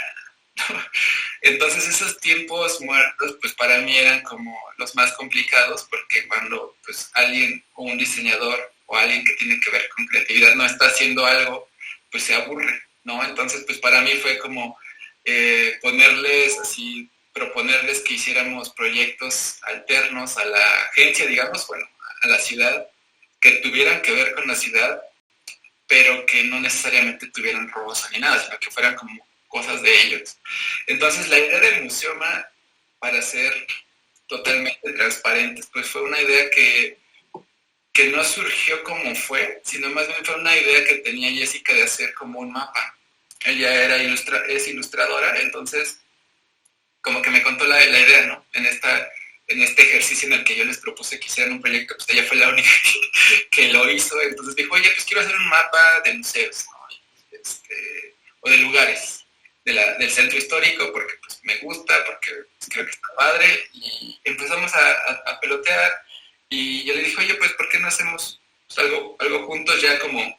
Entonces esos tiempos muertos pues para mí eran como los más complicados porque cuando pues alguien o un diseñador o alguien que tiene que ver con creatividad no está haciendo algo, pues se aburre, ¿no? Entonces pues para mí fue como proponerles que hiciéramos proyectos alternos a la agencia, digamos, bueno, a la ciudad, que tuvieran que ver con la ciudad, pero que no necesariamente tuvieran robos ni nada, sino que fueran como cosas de ellos. Entonces la idea del Museoma, para ser totalmente transparentes, pues fue una idea que no surgió como fue, sino más bien fue una idea que tenía Jessica de hacer como un mapa. Ella es ilustradora, entonces como que me contó la idea, ¿no? En este ejercicio en el que yo les propuse que hicieran un proyecto, pues ella fue la única que lo hizo, entonces dijo, oye, pues quiero hacer un mapa de museos, ¿no? O de lugares del centro histórico, porque pues me gusta, porque pues, creo que está padre, y empezamos a pelotear, y yo le dije, oye, pues ¿por qué no hacemos pues, algo juntos ya como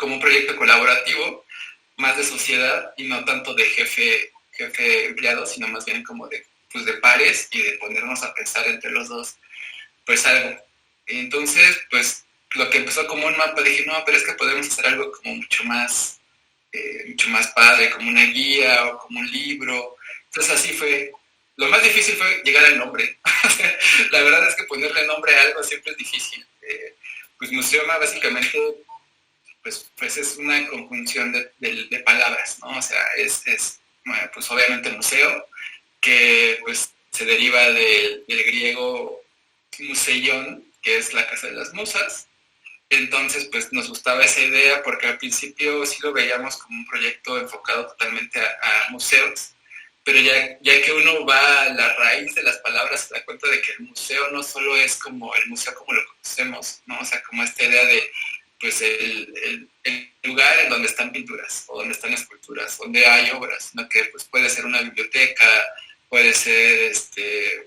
un proyecto colaborativo, más de sociedad, y no tanto de jefe empleado, sino más bien como de pares y de ponernos a pensar entre los dos, pues algo. Entonces, pues lo que empezó como un mapa, dije, no, pero es que podemos hacer algo como mucho más padre, como una guía o como un libro. Entonces así fue. Lo más difícil fue llegar al nombre. La verdad es que ponerle nombre a algo siempre es difícil. pues Museoma básicamente pues es una conjunción de palabras, ¿no? O sea, bueno, pues obviamente museo, que pues se deriva del griego museion, que es la casa de las musas. Entonces, pues nos gustaba esa idea porque al principio sí lo veíamos como un proyecto enfocado totalmente a museos, pero ya que uno va a la raíz de las palabras, se da cuenta de que el museo no solo es como el museo como lo conocemos, ¿no? O sea, como esta idea de, pues, el lugar en donde están pinturas, o donde están esculturas, donde hay obras, ¿no? Que pues puede ser una biblioteca, puede ser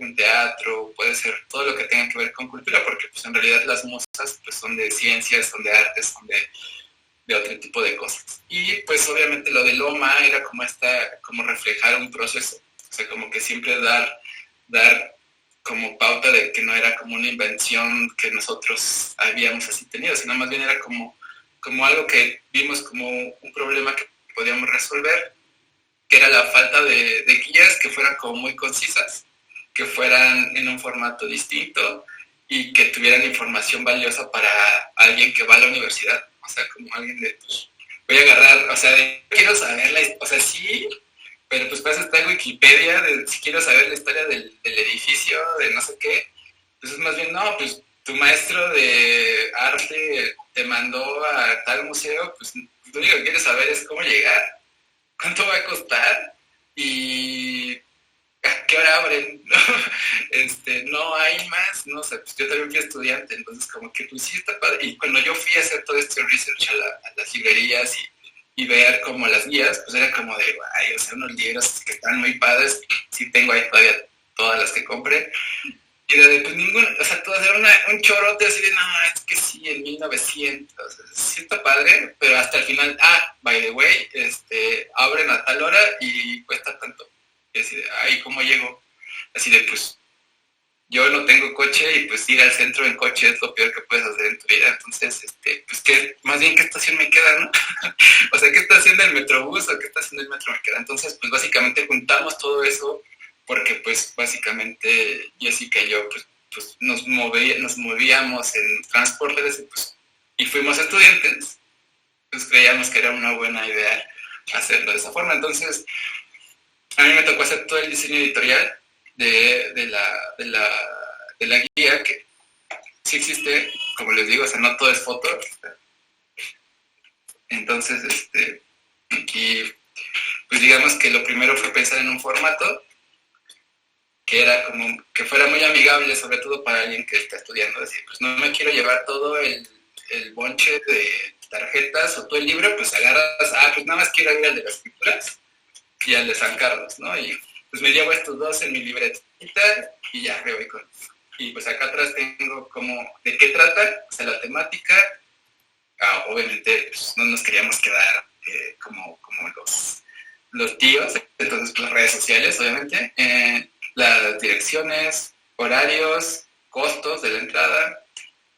un teatro, puede ser todo lo que tenga que ver con cultura, porque pues en realidad las musas pues son de ciencias, son de artes, son de otro tipo de cosas. Y pues obviamente lo de Loma era como reflejar un proceso, o sea, como que siempre dar como pauta de que no era como una invención que nosotros habíamos así tenido, sino más bien era como algo que vimos como un problema que podíamos resolver, que era la falta de guías que fueran como muy concisas, que fueran en un formato distinto y que tuvieran información valiosa para alguien que va a la universidad. O sea, como alguien de, pues, voy a agarrar, o sea, quiero saber o sea, sí, pero pues para eso está Wikipedia, si quiero saber la historia del edificio, de no sé qué, pues es más bien, no, pues tu maestro de arte te mandó a tal museo, pues lo único que quieres saber es cómo llegar, cuánto va a costar y a qué hora abren. No hay más, no sé, pues yo también fui estudiante, entonces como que pues sí está padre. Y cuando yo fui a hacer todo este research a las librerías y ver como las guías, pues era como de, ay, o sea, unos libros que están muy padres, sí tengo ahí todavía todas las que compré. Y pues ninguno, o sea, todas eran un chorote así de, no, es que sí, en 1900, o sea, sí está padre, pero hasta el final, by the way, abren a tal hora y cuesta tanto. Y así de, ay, ¿cómo llego? Así de, pues, yo no tengo coche y pues ir al centro en coche es lo peor que puedes hacer en tu vida. Entonces, pues, que más bien, ¿qué estación me queda, no? O sea, ¿qué estación del Metrobús o qué estación del metro me queda? Entonces, pues, básicamente juntamos todo eso porque pues básicamente Jessica y yo pues nos movíamos en transportes y fuimos estudiantes, pues creíamos que era una buena idea hacerlo de esa forma. Entonces a mí me tocó hacer todo el diseño editorial de la guía, que sí existe, como les digo, o sea, no todo es foto. Entonces aquí pues digamos que lo primero fue pensar en un formato que era como que fuera muy amigable, sobre todo para alguien que está estudiando. Decir, pues no me quiero llevar todo el bonche de tarjetas o todo el libro, pues agarras, pues nada más quiero ir al de las pinturas y al de San Carlos, ¿no? Y pues me llevo estos dos en mi libretita y ya me voy con eso. Y pues acá atrás tengo como de qué tratan, o sea, la temática. Obviamente pues no nos queríamos quedar como los tíos, entonces pues, las redes sociales, obviamente, las direcciones, horarios, costos de la entrada,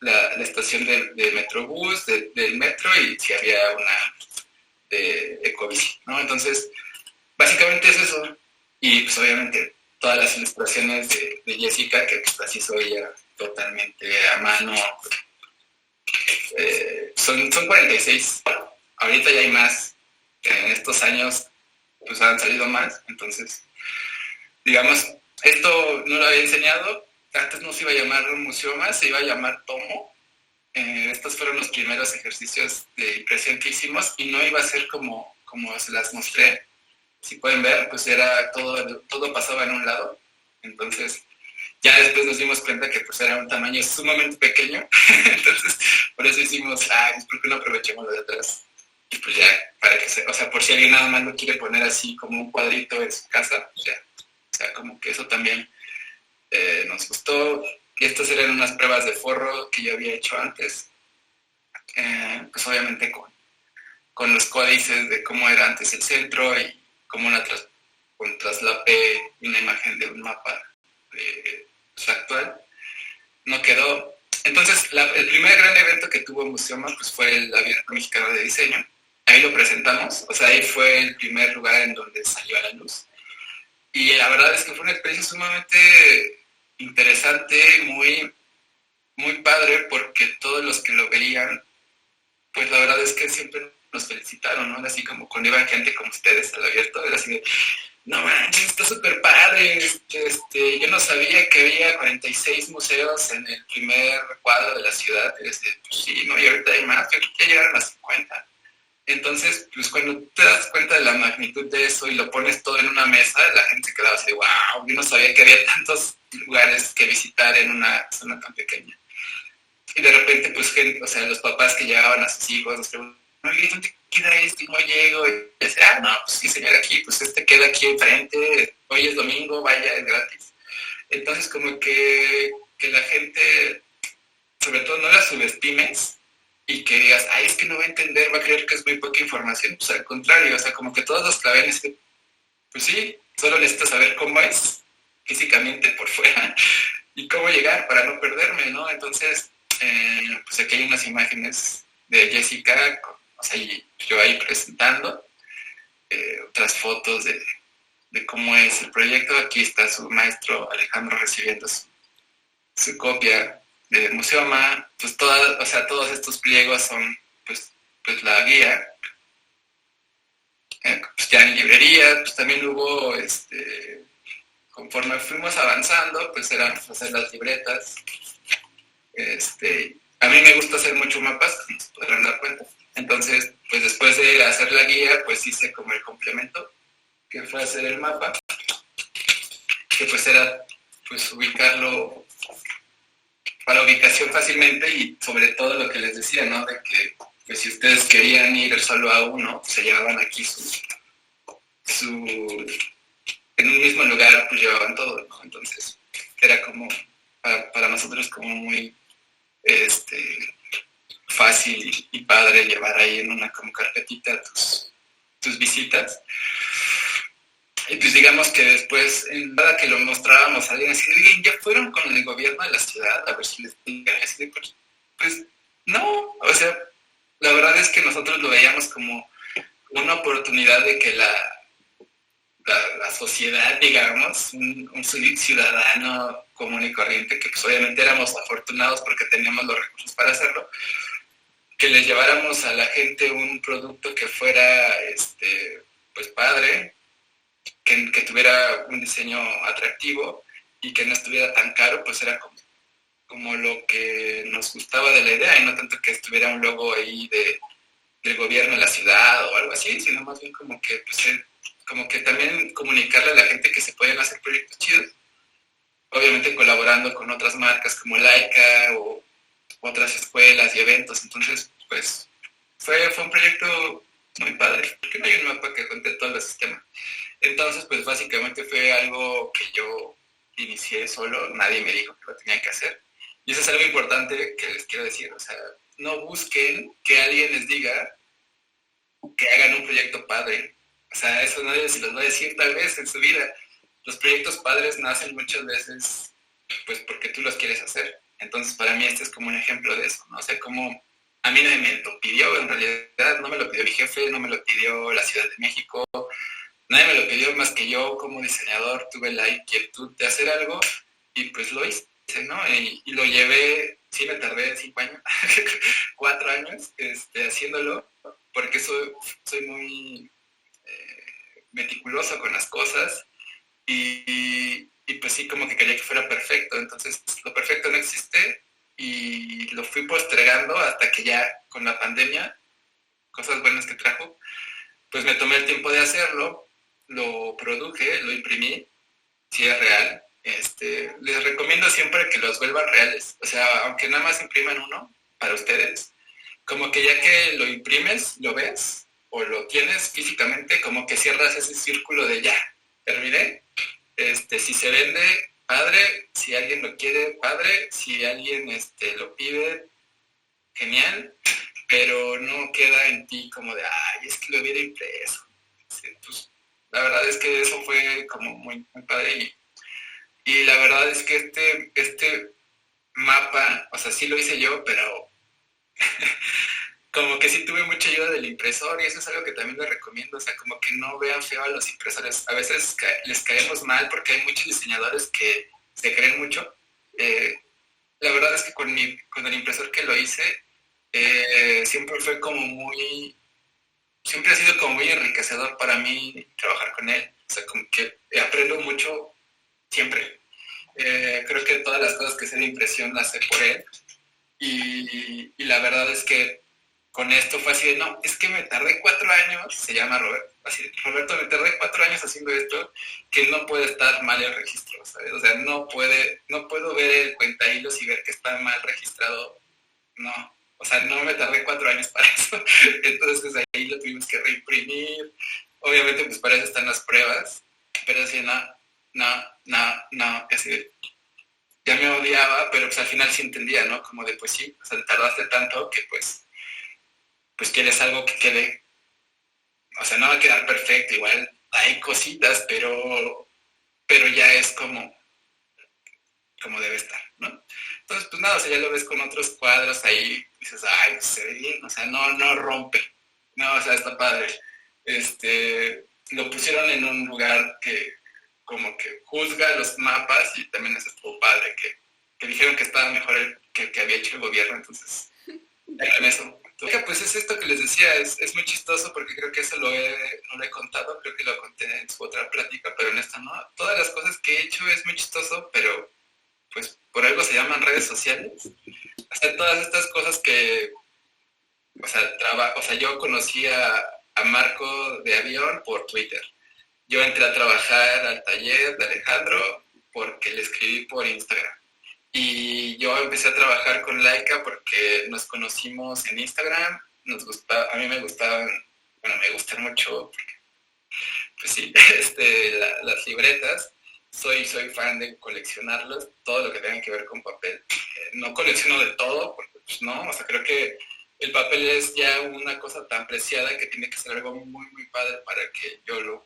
la estación de Metrobús, del metro y si había una de Ecobici, ¿no? Entonces, básicamente es eso. Y pues obviamente todas las ilustraciones de Jessica, que pues así soy ella totalmente a mano, son 46. Ahorita ya hay más. En estos años pues han salido más. Entonces, digamos, esto no lo había enseñado. Antes no se iba a llamar Museoma, se iba a llamar Tomo. Estos fueron los primeros ejercicios de impresión que hicimos y no iba a ser como se las mostré. Si pueden ver, pues era todo pasaba en un lado. Entonces, ya después nos dimos cuenta que pues era un tamaño sumamente pequeño. Entonces, por eso hicimos, pues ¿por qué no aprovechemos lo de atrás? Y pues ya, para que o sea, por si alguien nada más lo quiere poner así como un cuadrito en su casa, pues ya. O sea, como que eso también nos gustó. Y estas eran unas pruebas de forro que yo había hecho antes. Pues obviamente con los códices de cómo era antes el centro y cómo traslapé una imagen de un mapa pues, actual. No quedó. Entonces, el primer gran evento que tuvo Museoma pues, fue el Abierto Mexicano de Diseño. Ahí lo presentamos, o sea, ahí fue el primer lugar en donde salió a la luz. Y la verdad es que fue una experiencia sumamente interesante, muy muy padre porque todos los que lo veían, pues la verdad es que siempre nos felicitaron, ¿no? Así como cuando iba gente como ustedes al abierto, era así de, no manches, está súper padre, yo no sabía que había 46 museos en el primer cuadro de la ciudad, y decía, pues sí, no, y ahorita hay más, yo creo que ya llegaron a 50. Entonces, pues cuando te das cuenta de la magnitud de eso y lo pones todo en una mesa, la gente se quedaba así, wow, yo no sabía que había tantos lugares que visitar en una zona tan pequeña. Y de repente, pues, gente, o sea, los papás que llevaban a sus hijos, nos preguntan, oye, ¿dónde queda esto? Y no llego. Y dice, no, pues sí, señor, aquí, pues queda aquí enfrente, hoy es domingo, vaya, es gratis. Entonces, como que la gente, sobre todo, no la subestimes y que digas, ay, es que no va a entender, va a creer que es muy poca información. Pues al contrario, o sea, como que todos los claven es que, pues sí, solo necesito saber cómo es físicamente por fuera y cómo llegar para no perderme, ¿no? Entonces, pues aquí hay unas imágenes de Jessica, o sea, yo ahí presentando, otras fotos de cómo es el proyecto. Aquí está su maestro Alejandro recibiendo su copia de Museoma. Pues o sea, todos estos pliegos son pues la guía. Pues ya en librería, pues también hubo, conforme fuimos avanzando, pues eran hacer las libretas. A mí me gusta hacer mucho mapas, como se podrán dar cuenta. Entonces, pues después de hacer la guía, pues hice como el complemento, que fue hacer el mapa, que pues era pues ubicarlo para ubicación fácilmente y sobre todo lo que les decía, ¿no? De que pues si ustedes querían ir solo a uno, se llevaban aquí en un mismo lugar, pues llevaban todo, ¿no? Entonces, era como, para nosotros como muy fácil y padre llevar ahí en una como carpetita tus visitas. Y pues digamos que después, en nada que lo mostrábamos a alguien así, oye, ya fueron con el gobierno de la ciudad a ver si les digan, así de, pues no, o sea, la verdad es que nosotros lo veíamos como una oportunidad de que la sociedad, digamos, un ciudadano común y corriente, que pues obviamente éramos afortunados porque teníamos los recursos para hacerlo, que les lleváramos a la gente un producto que fuera, pues padre, que tuviera un diseño atractivo y que no estuviera tan caro, pues era como lo que nos gustaba de la idea, y no tanto que estuviera un logo ahí del gobierno de la ciudad o algo así, sino más bien como que, pues, como que también comunicarle a la gente que se pueden hacer proyectos chidos, obviamente colaborando con otras marcas como Laika o otras escuelas y eventos. Entonces, pues, fue un proyecto muy padre, porque no hay un mapa que cuente todos los sistemas. Entonces, pues básicamente fue algo que yo inicié solo, nadie me dijo que lo tenía que hacer. Y eso es algo importante que les quiero decir, o sea, no busquen que alguien les diga que hagan un proyecto padre. O sea, eso nadie se los va a decir tal vez en su vida. Los proyectos padres nacen muchas veces, pues porque tú los quieres hacer. Entonces, para mí este es como un ejemplo de eso, ¿no? O sea, como a mí nadie me lo pidió, en realidad no me lo pidió mi jefe, no me lo pidió la Ciudad de México, nadie me lo pidió más que yo como diseñador tuve la inquietud de hacer algo y pues lo hice, ¿no? Y lo llevé, sí me tardé 5 años, 4 años haciéndolo, porque soy muy meticuloso con las cosas y pues sí, como que quería que fuera perfecto. Entonces lo perfecto no existe y lo fui postergando hasta que ya con la pandemia, cosas buenas que trajo, pues me tomé el tiempo de hacerlo, lo produje, lo imprimí, si es real. Les recomiendo siempre que los vuelvan reales, o sea, aunque nada más impriman uno para ustedes, como que ya que lo imprimes, lo ves o lo tienes físicamente, como que cierras ese círculo de ya, terminé. Si se vende, padre, si alguien lo quiere, padre, si alguien lo pide, genial, pero no queda en ti como de, ay, es que lo hubiera impreso. Pues, la verdad es que eso fue como muy, muy padre y la verdad es que este mapa, o sea, sí lo hice yo, pero como que sí tuve mucha ayuda del impresor y eso es algo que también les recomiendo, o sea, como que no vean feo a los impresores. A veces les caemos mal porque hay muchos diseñadores que se creen mucho la verdad es que con el impresor que lo hice, siempre fue como muy, siempre ha sido como muy enriquecedor para mí trabajar con él. O sea, como que aprendo mucho siempre. Creo que todas las cosas que sé de impresión las sé por él. Y la verdad es que con esto fue así de, no, es que me tardé 4 años, se llama Roberto, así, Roberto, me tardé 4 años haciendo esto, que no puede estar mal el registro, ¿sabes? O sea, no puedo ver el cuentahilos y ver que está mal registrado, no. O sea, no me tardé 4 años para eso. Entonces pues, ahí lo tuvimos que reimprimir. Obviamente, pues para eso están las pruebas. Pero así, no. Así, ya me odiaba, pero pues al final sí entendía, ¿no? Como de, pues sí, o sea, tardaste tanto que pues quieres algo que quede, o sea, no va a quedar perfecto, igual hay cositas, pero ya es como debe estar, ¿no? Entonces, pues nada, o sea, ya lo ves con otros cuadros ahí, dices, ay, pues se ve bien, o sea, no rompe, no, o sea, está padre. Lo pusieron en un lugar que como que juzga los mapas y también eso estuvo padre, que dijeron que estaba mejor el que había hecho el gobierno, entonces, ya con eso. Entonces, pues es esto que les decía, es muy chistoso porque creo que eso no lo he contado, creo que lo conté en su otra plática, pero en esta no. Todas las cosas que he hecho es muy chistoso, pero pues por algo se llaman redes sociales. O sea, todas estas cosas que, o sea, yo conocí a Marco de Avión por Twitter. Yo entré a trabajar al taller de Alejandro porque le escribí por Instagram. Y yo empecé a trabajar con Laika porque nos conocimos en Instagram. A mí me gustaban, bueno, me gustan mucho, pues sí, las libretas. Soy fan de coleccionarlos, todo lo que tenga que ver con papel. No colecciono de todo, porque pues no, o sea, creo que el papel es ya una cosa tan preciada que tiene que ser algo muy, muy padre para que yo lo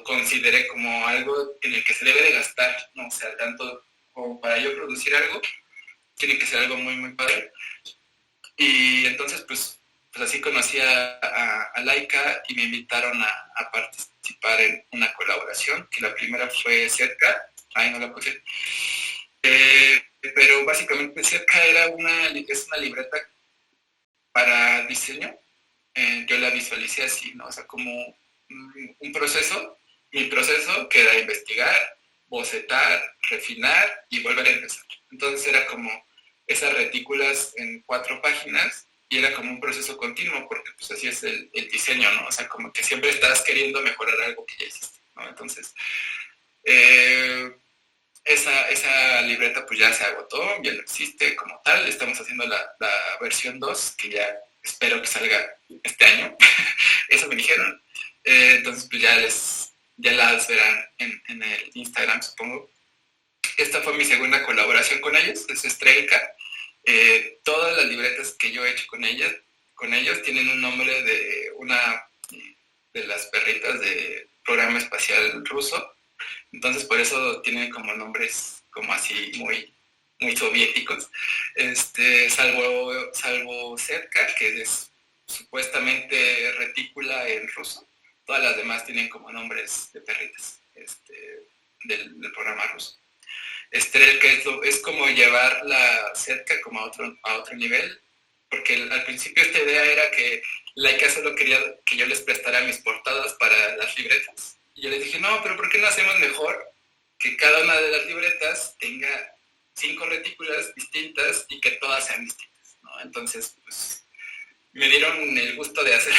considere como algo en el que se debe de gastar, ¿no? O sea, tanto como para yo producir algo, tiene que ser algo muy, muy padre. Y entonces, pues así conocí a Laika y me invitaron a participar en una colaboración, que la primera fue Cerca, ahí no la puse, pero básicamente Cerca es una libreta para diseño. Yo la visualicé así, ¿no? O sea, como un proceso, mi proceso que era investigar, bocetar, refinar y volver a empezar. Entonces era como esas retículas en 4 páginas y era como un proceso continuo porque pues así es el diseño, ¿no? O sea, como que siempre estás queriendo mejorar algo que ya hiciste, ¿no? Entonces, esa libreta pues ya se agotó, ya no existe como tal, estamos haciendo la versión 2 que ya espero que salga este año, eso me dijeron. Entonces pues ya las verán en el Instagram, supongo. Esta fue mi segunda colaboración con ellos, es Estrelka. Todas las libretas que yo he hecho con ellos tienen un nombre de una de las perritas del programa espacial ruso. Entonces por eso tienen como nombres como así muy, muy soviéticos. Salvo Cerca, que es supuestamente retícula en ruso. Todas las demás tienen como nombres de perritas del programa ruso. Que es como llevar la Cerca como a otro nivel, porque al principio esta idea era que Laika solo quería que yo les prestara mis portadas para las libretas. Y yo les dije, no, pero ¿por qué no hacemos mejor que cada una de las libretas tenga 5 retículas distintas y que todas sean distintas, ¿no? Entonces, pues, me dieron el gusto de hacer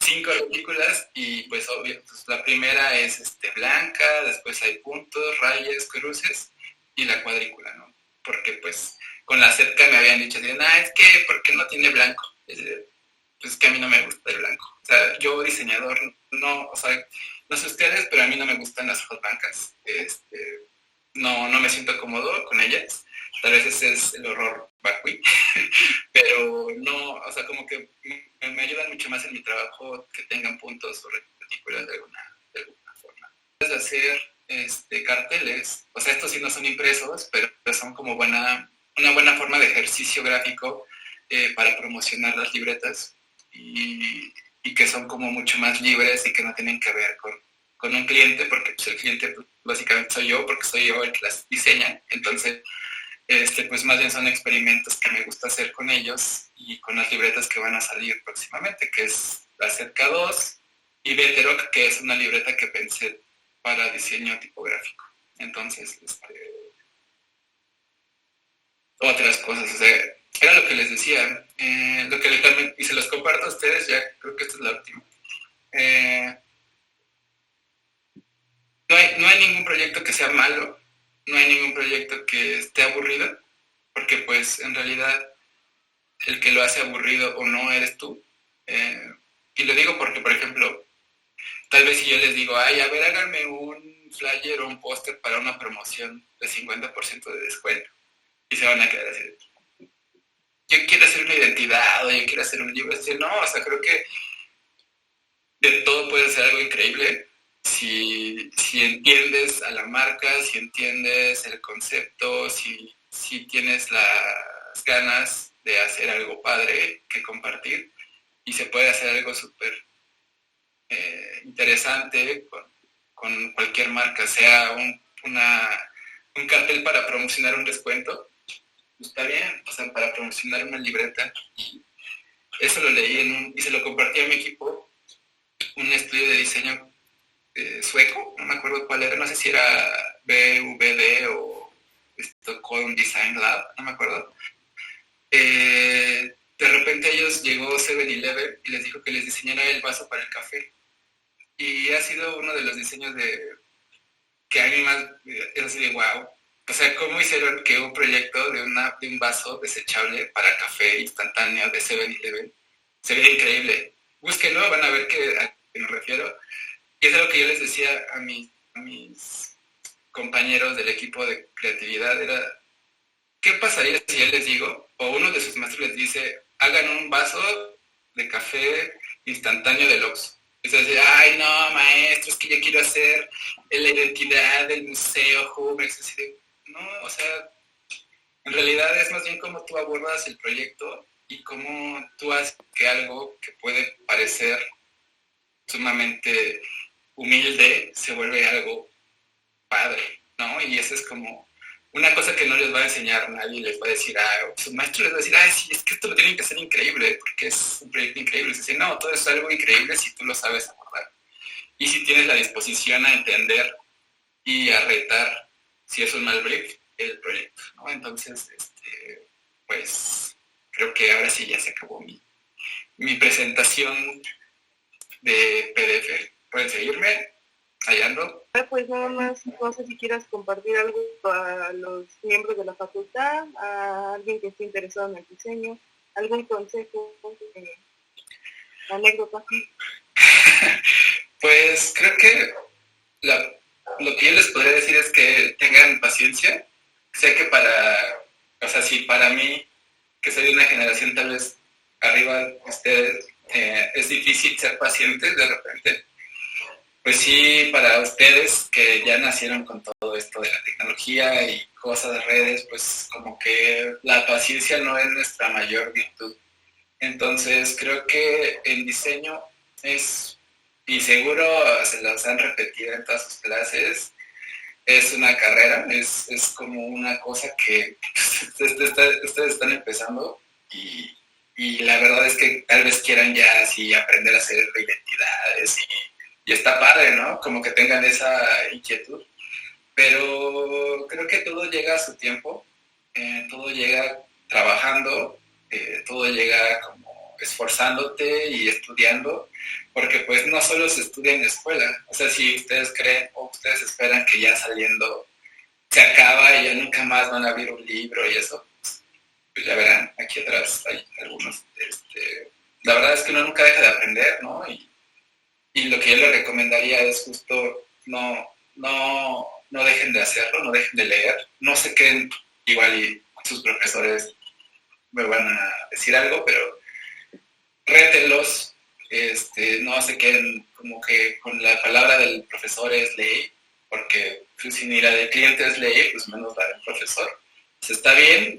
5 retículas y pues obvio, pues, la primera es blanca, después hay puntos, rayas, cruces y la cuadrícula, ¿no? Porque pues con la Cerca me habían dicho, es que, ¿por qué no tiene blanco? Pues es que a mí no me gusta el blanco. O sea, yo diseñador, no, o sea, no sé ustedes, pero a mí no me gustan las hojas blancas. No me siento cómodo con ellas. Tal vez ese es el horror vacui, pero no, o sea, como que me ayudan mucho más en mi trabajo que tengan puntos o retículas de alguna forma. Puedes hacer carteles, o sea, estos sí no son impresos, pero son como una buena forma de ejercicio gráfico para promocionar las libretas y que son como mucho más libres y que no tienen que ver con un cliente, porque pues, el cliente pues, básicamente soy yo, porque soy yo el que las diseña. Entonces, pues más bien son experimentos que me gusta hacer con ellos y con las libretas que van a salir próximamente, que es la ZK2 y Veteroc, que es una libreta que pensé para diseño tipográfico. Entonces, otras cosas, o sea, era lo que les decía, lo que también, y se los comparto a ustedes, ya creo que esta es la última. No hay ningún proyecto que sea malo, no hay ningún proyecto que esté aburrido, porque pues en realidad el que lo hace aburrido o no eres tú. Y lo digo porque, por ejemplo, tal vez si yo les digo, ay, a ver, háganme un flyer o un póster para una promoción de 50% de descuento. Y se van a quedar así. Yo quiero hacer una identidad o yo quiero hacer un libro. Así, no, o sea, creo que de todo puede ser algo increíble si entiendes a la marca, si entiendes el concepto, si tienes las ganas de hacer algo padre que compartir y se puede hacer algo súper interesante con cualquier marca, sea un cartel para promocionar un descuento, está bien, o sea, para promocionar una libreta. Y eso lo leí y se lo compartí a mi equipo, un estudio de diseño sueco, no me acuerdo cuál era, no sé si era BVD o Stockholm Design Lab, no me acuerdo. De repente a ellos llegó 7-Eleven y les dijo que les diseñara el vaso para el café. Y ha sido uno de los diseños que a mí más es así de wow. O sea, ¿cómo hicieron que un proyecto de un vaso desechable para café instantáneo de 7-Eleven se vea increíble? Búsquenlo, van a ver a qué me refiero. Y es algo que yo les decía a mis compañeros del equipo de creatividad, era, ¿qué pasaría si yo les digo, o uno de sus maestros les dice, hagan un vaso de café instantáneo del Oxxo? Y se dice, ay, no, maestro, es que yo quiero hacer la identidad del museo Jumex. Así de, no, o sea, en realidad es más bien cómo tú abordas el proyecto y cómo tú haces que algo que puede parecer sumamente humilde se vuelve algo padre, ¿no? Y eso es como una cosa que no les va a enseñar nadie, les va a decir, su maestro les va a decir, sí, es que esto lo tienen que hacer increíble, porque es un proyecto increíble. Y dice, no, todo es algo increíble si tú lo sabes abordar. Y si tienes la disposición a entender y a retar, si es un mal brief, el proyecto, ¿no? Entonces, pues, creo que ahora sí ya se acabó mi presentación de PDF. Pueden seguirme, allá ando. Pues nada más, no sé si quieras compartir algo a los miembros de la facultad, a alguien que esté interesado en el diseño, algún consejo, anécdota. Pues creo que lo que yo les podría decir es que tengan paciencia. Sé que si para mí, que soy de una generación tal vez arriba de ustedes, es difícil ser pacientes de repente. Pues sí, para ustedes que ya nacieron con todo esto de la tecnología y cosas de redes, pues como que la paciencia no es nuestra mayor virtud. Entonces creo que el diseño es, y seguro se los han repetido en todas sus clases, es una carrera, es como una cosa que ustedes están empezando y la verdad es que tal vez quieran ya así aprender a hacer identidades y está padre, ¿no? Como que tengan esa inquietud. Pero creo que todo llega a su tiempo, todo llega trabajando, todo llega como esforzándote y estudiando, porque pues no solo se estudia en la escuela. O sea, si ustedes creen o ustedes esperan que ya saliendo se acaba y ya nunca más van a abrir un libro y eso, pues ya verán, aquí atrás hay algunos. La verdad es que uno nunca deja de aprender, ¿no? Y lo que yo les recomendaría es justo no dejen de hacerlo, no dejen de leer, no se queden igual y sus profesores me van a decir algo, pero rétenlos, no se queden como que con la palabra del profesor es ley, porque pues, si ni la del cliente es ley, pues menos la del profesor. Pues está bien,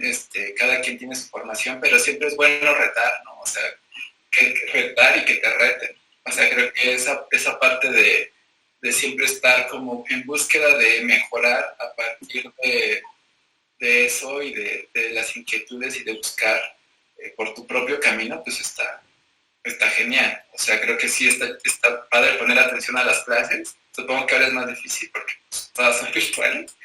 cada quien tiene su formación, pero siempre es bueno retar, ¿no? O sea, que retar y que te reten. O sea, creo que esa parte de siempre estar como en búsqueda de mejorar a partir de eso y de las inquietudes y de buscar por tu propio camino, pues está genial. O sea, creo que sí está padre poner atención a las clases. Supongo que ahora es más difícil porque pues, todas son virtuales,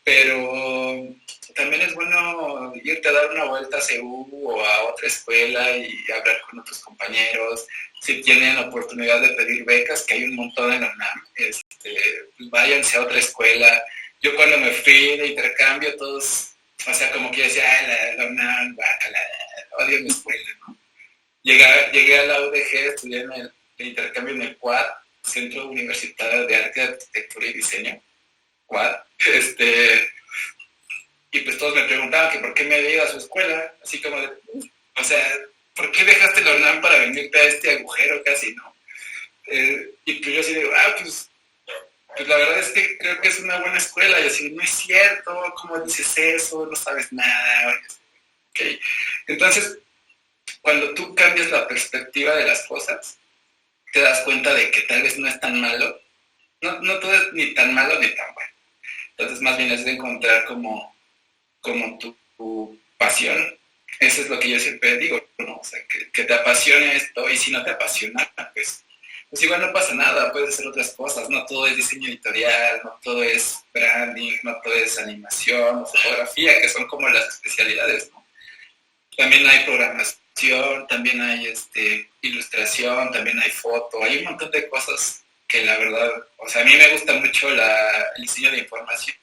pero también es bueno irte a dar una vuelta a CEU o a otra escuela y hablar con otros compañeros. Si tienen oportunidad de pedir becas, que hay un montón en la UNAM, pues váyanse a otra escuela. Yo cuando me fui de intercambio, todos, o sea, como que yo decía, la UNAM, bácala, odio mi escuela, ¿no? Llegué a la UDG, estudié de intercambio en el CUAD, Centro Universitario de Arte, Arquitectura y Diseño, CUAD, y pues todos me preguntaban que por qué me había ido a su escuela, así como de, o sea, ¿por qué dejaste la UNAM para venirte a este agujero casi, no? Y pues yo así digo, pues la verdad es que creo que es una buena escuela, y así, no es cierto, ¿cómo dices eso? No sabes nada, okay. Entonces, cuando tú cambias la perspectiva de las cosas, te das cuenta de que tal vez no es tan malo, no todo es ni tan malo ni tan bueno. Entonces, más bien es de encontrar como tu pasión. Eso es lo que yo siempre digo, ¿no? O sea, que te apasione esto, y si no te apasiona, pues igual no pasa nada, puedes hacer otras cosas. No todo es diseño editorial, no todo es branding, no todo es animación o fotografía, que son como las especialidades, ¿no? También hay programación, también hay ilustración, también hay foto, hay un montón de cosas que la verdad, o sea, a mí me gusta mucho el diseño de información,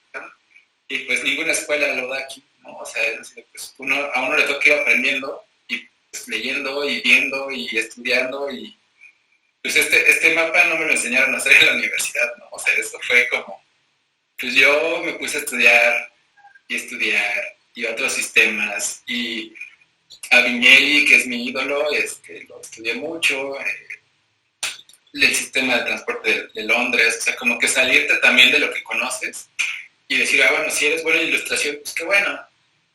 y pues ninguna escuela lo da aquí, ¿no? O sea, pues a uno le toca ir aprendiendo y pues leyendo y viendo y estudiando, y pues este mapa no me lo enseñaron a hacer en la universidad, ¿no? O sea, eso fue como, pues yo me puse a estudiar y otros sistemas, y a Vignelli, que es mi ídolo, lo estudié mucho, el sistema de transporte de Londres, o sea, como que salirte también de lo que conoces y decir, bueno, si eres bueno en ilustración, pues qué bueno,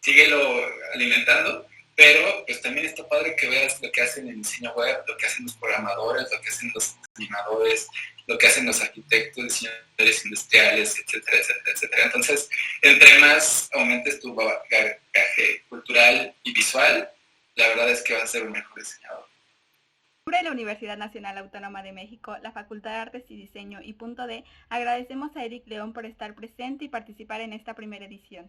síguelo alimentando, pero pues también está padre que veas lo que hacen en diseño web, lo que hacen los programadores, lo que hacen los animadores, lo que hacen los arquitectos, diseñadores industriales, etcétera, etcétera, etcétera. Entonces, entre más aumentes tu bagaje cultural y visual, la verdad es que vas a ser un mejor diseñador. En nombre de la Universidad Nacional Autónoma de México, la Facultad de Artes y Diseño y Punto D, agradecemos a Eric León por estar presente y participar en esta primera edición.